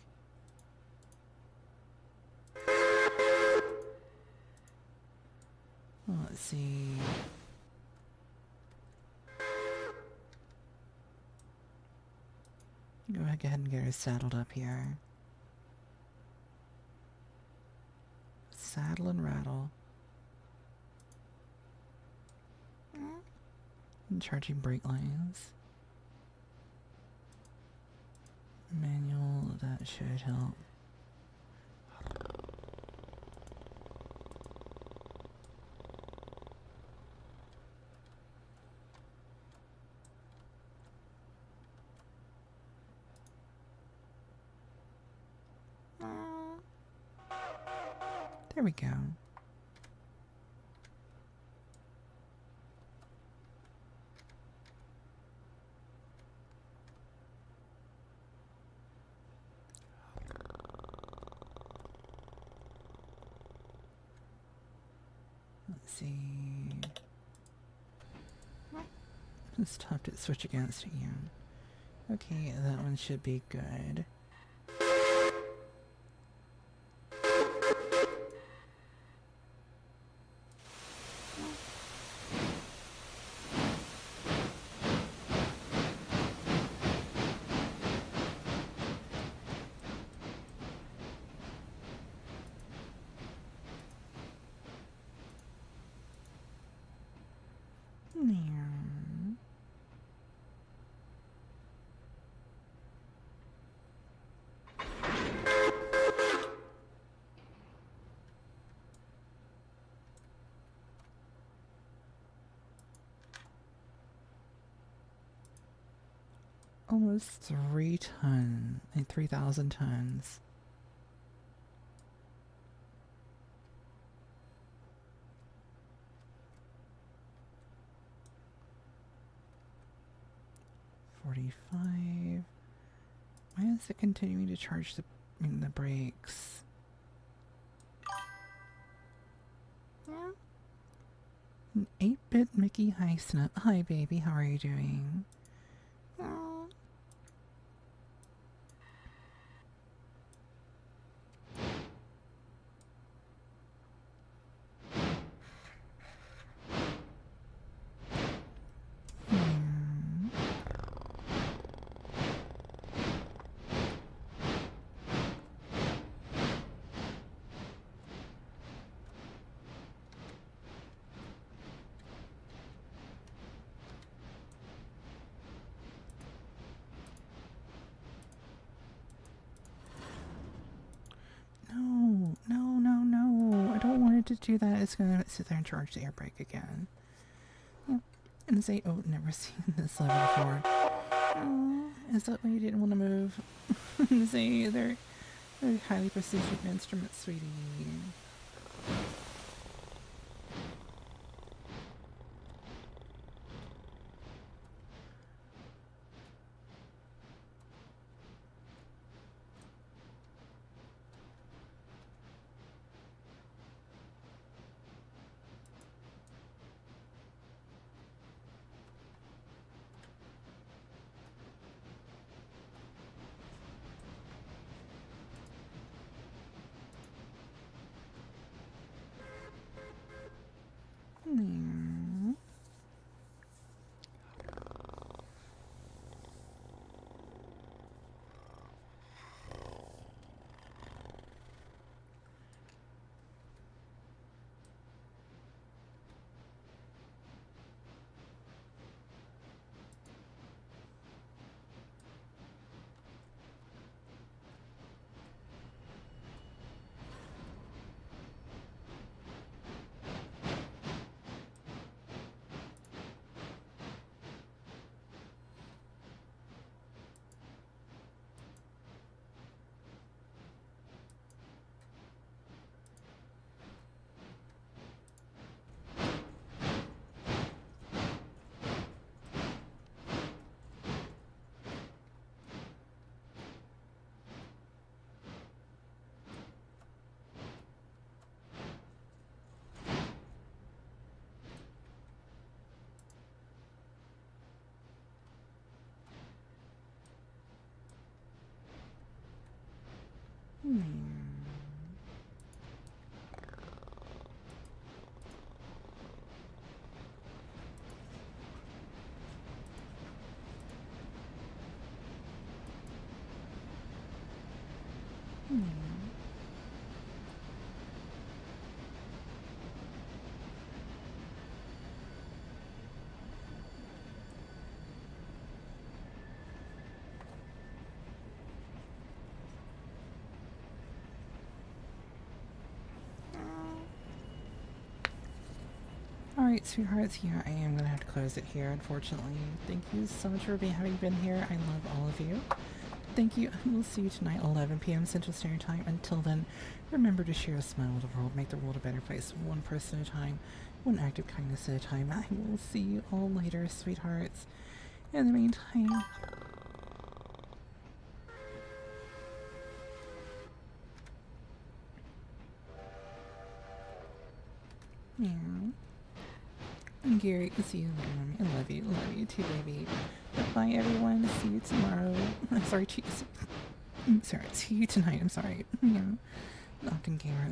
Well, let's see. Go ahead and get her saddled up here. Saddle and rattle. And charging brake lines. Manual, that should help. There we go. Let's see. Stopped it, switch against you. Okay, that one should be good. Almost 3 tons, and 3,000 tons. $45. Why is it continuing to charge the brakes? Yeah. An 8-bit Mickey. Hi, Snep. Hi, baby. How are you doing? wanted to do that, it's gonna sit there and charge the air brake again. Yeah. And say, oh, never seen this level before. Oh, is that why you didn't want to move? Say, they're highly precision instruments, sweetie. Hmm. Alright, sweethearts, yeah, I am gonna have to close it here, unfortunately. Thank you so much for having been here. I love all of you. Thank you. We'll see you tonight, 11 p.m. Central Standard Time. Until then, remember to share a smile with the world, make the world a better place, one person at a time, one act of kindness at a time. I will see you all later, sweethearts. In the meantime... Yeah. And Gary, see you later, Mommy. I love you. Love you too, baby. Bye, everyone. See you tomorrow. I'm sorry, see you tonight. I'm sorry. Yeah. Knocking camera.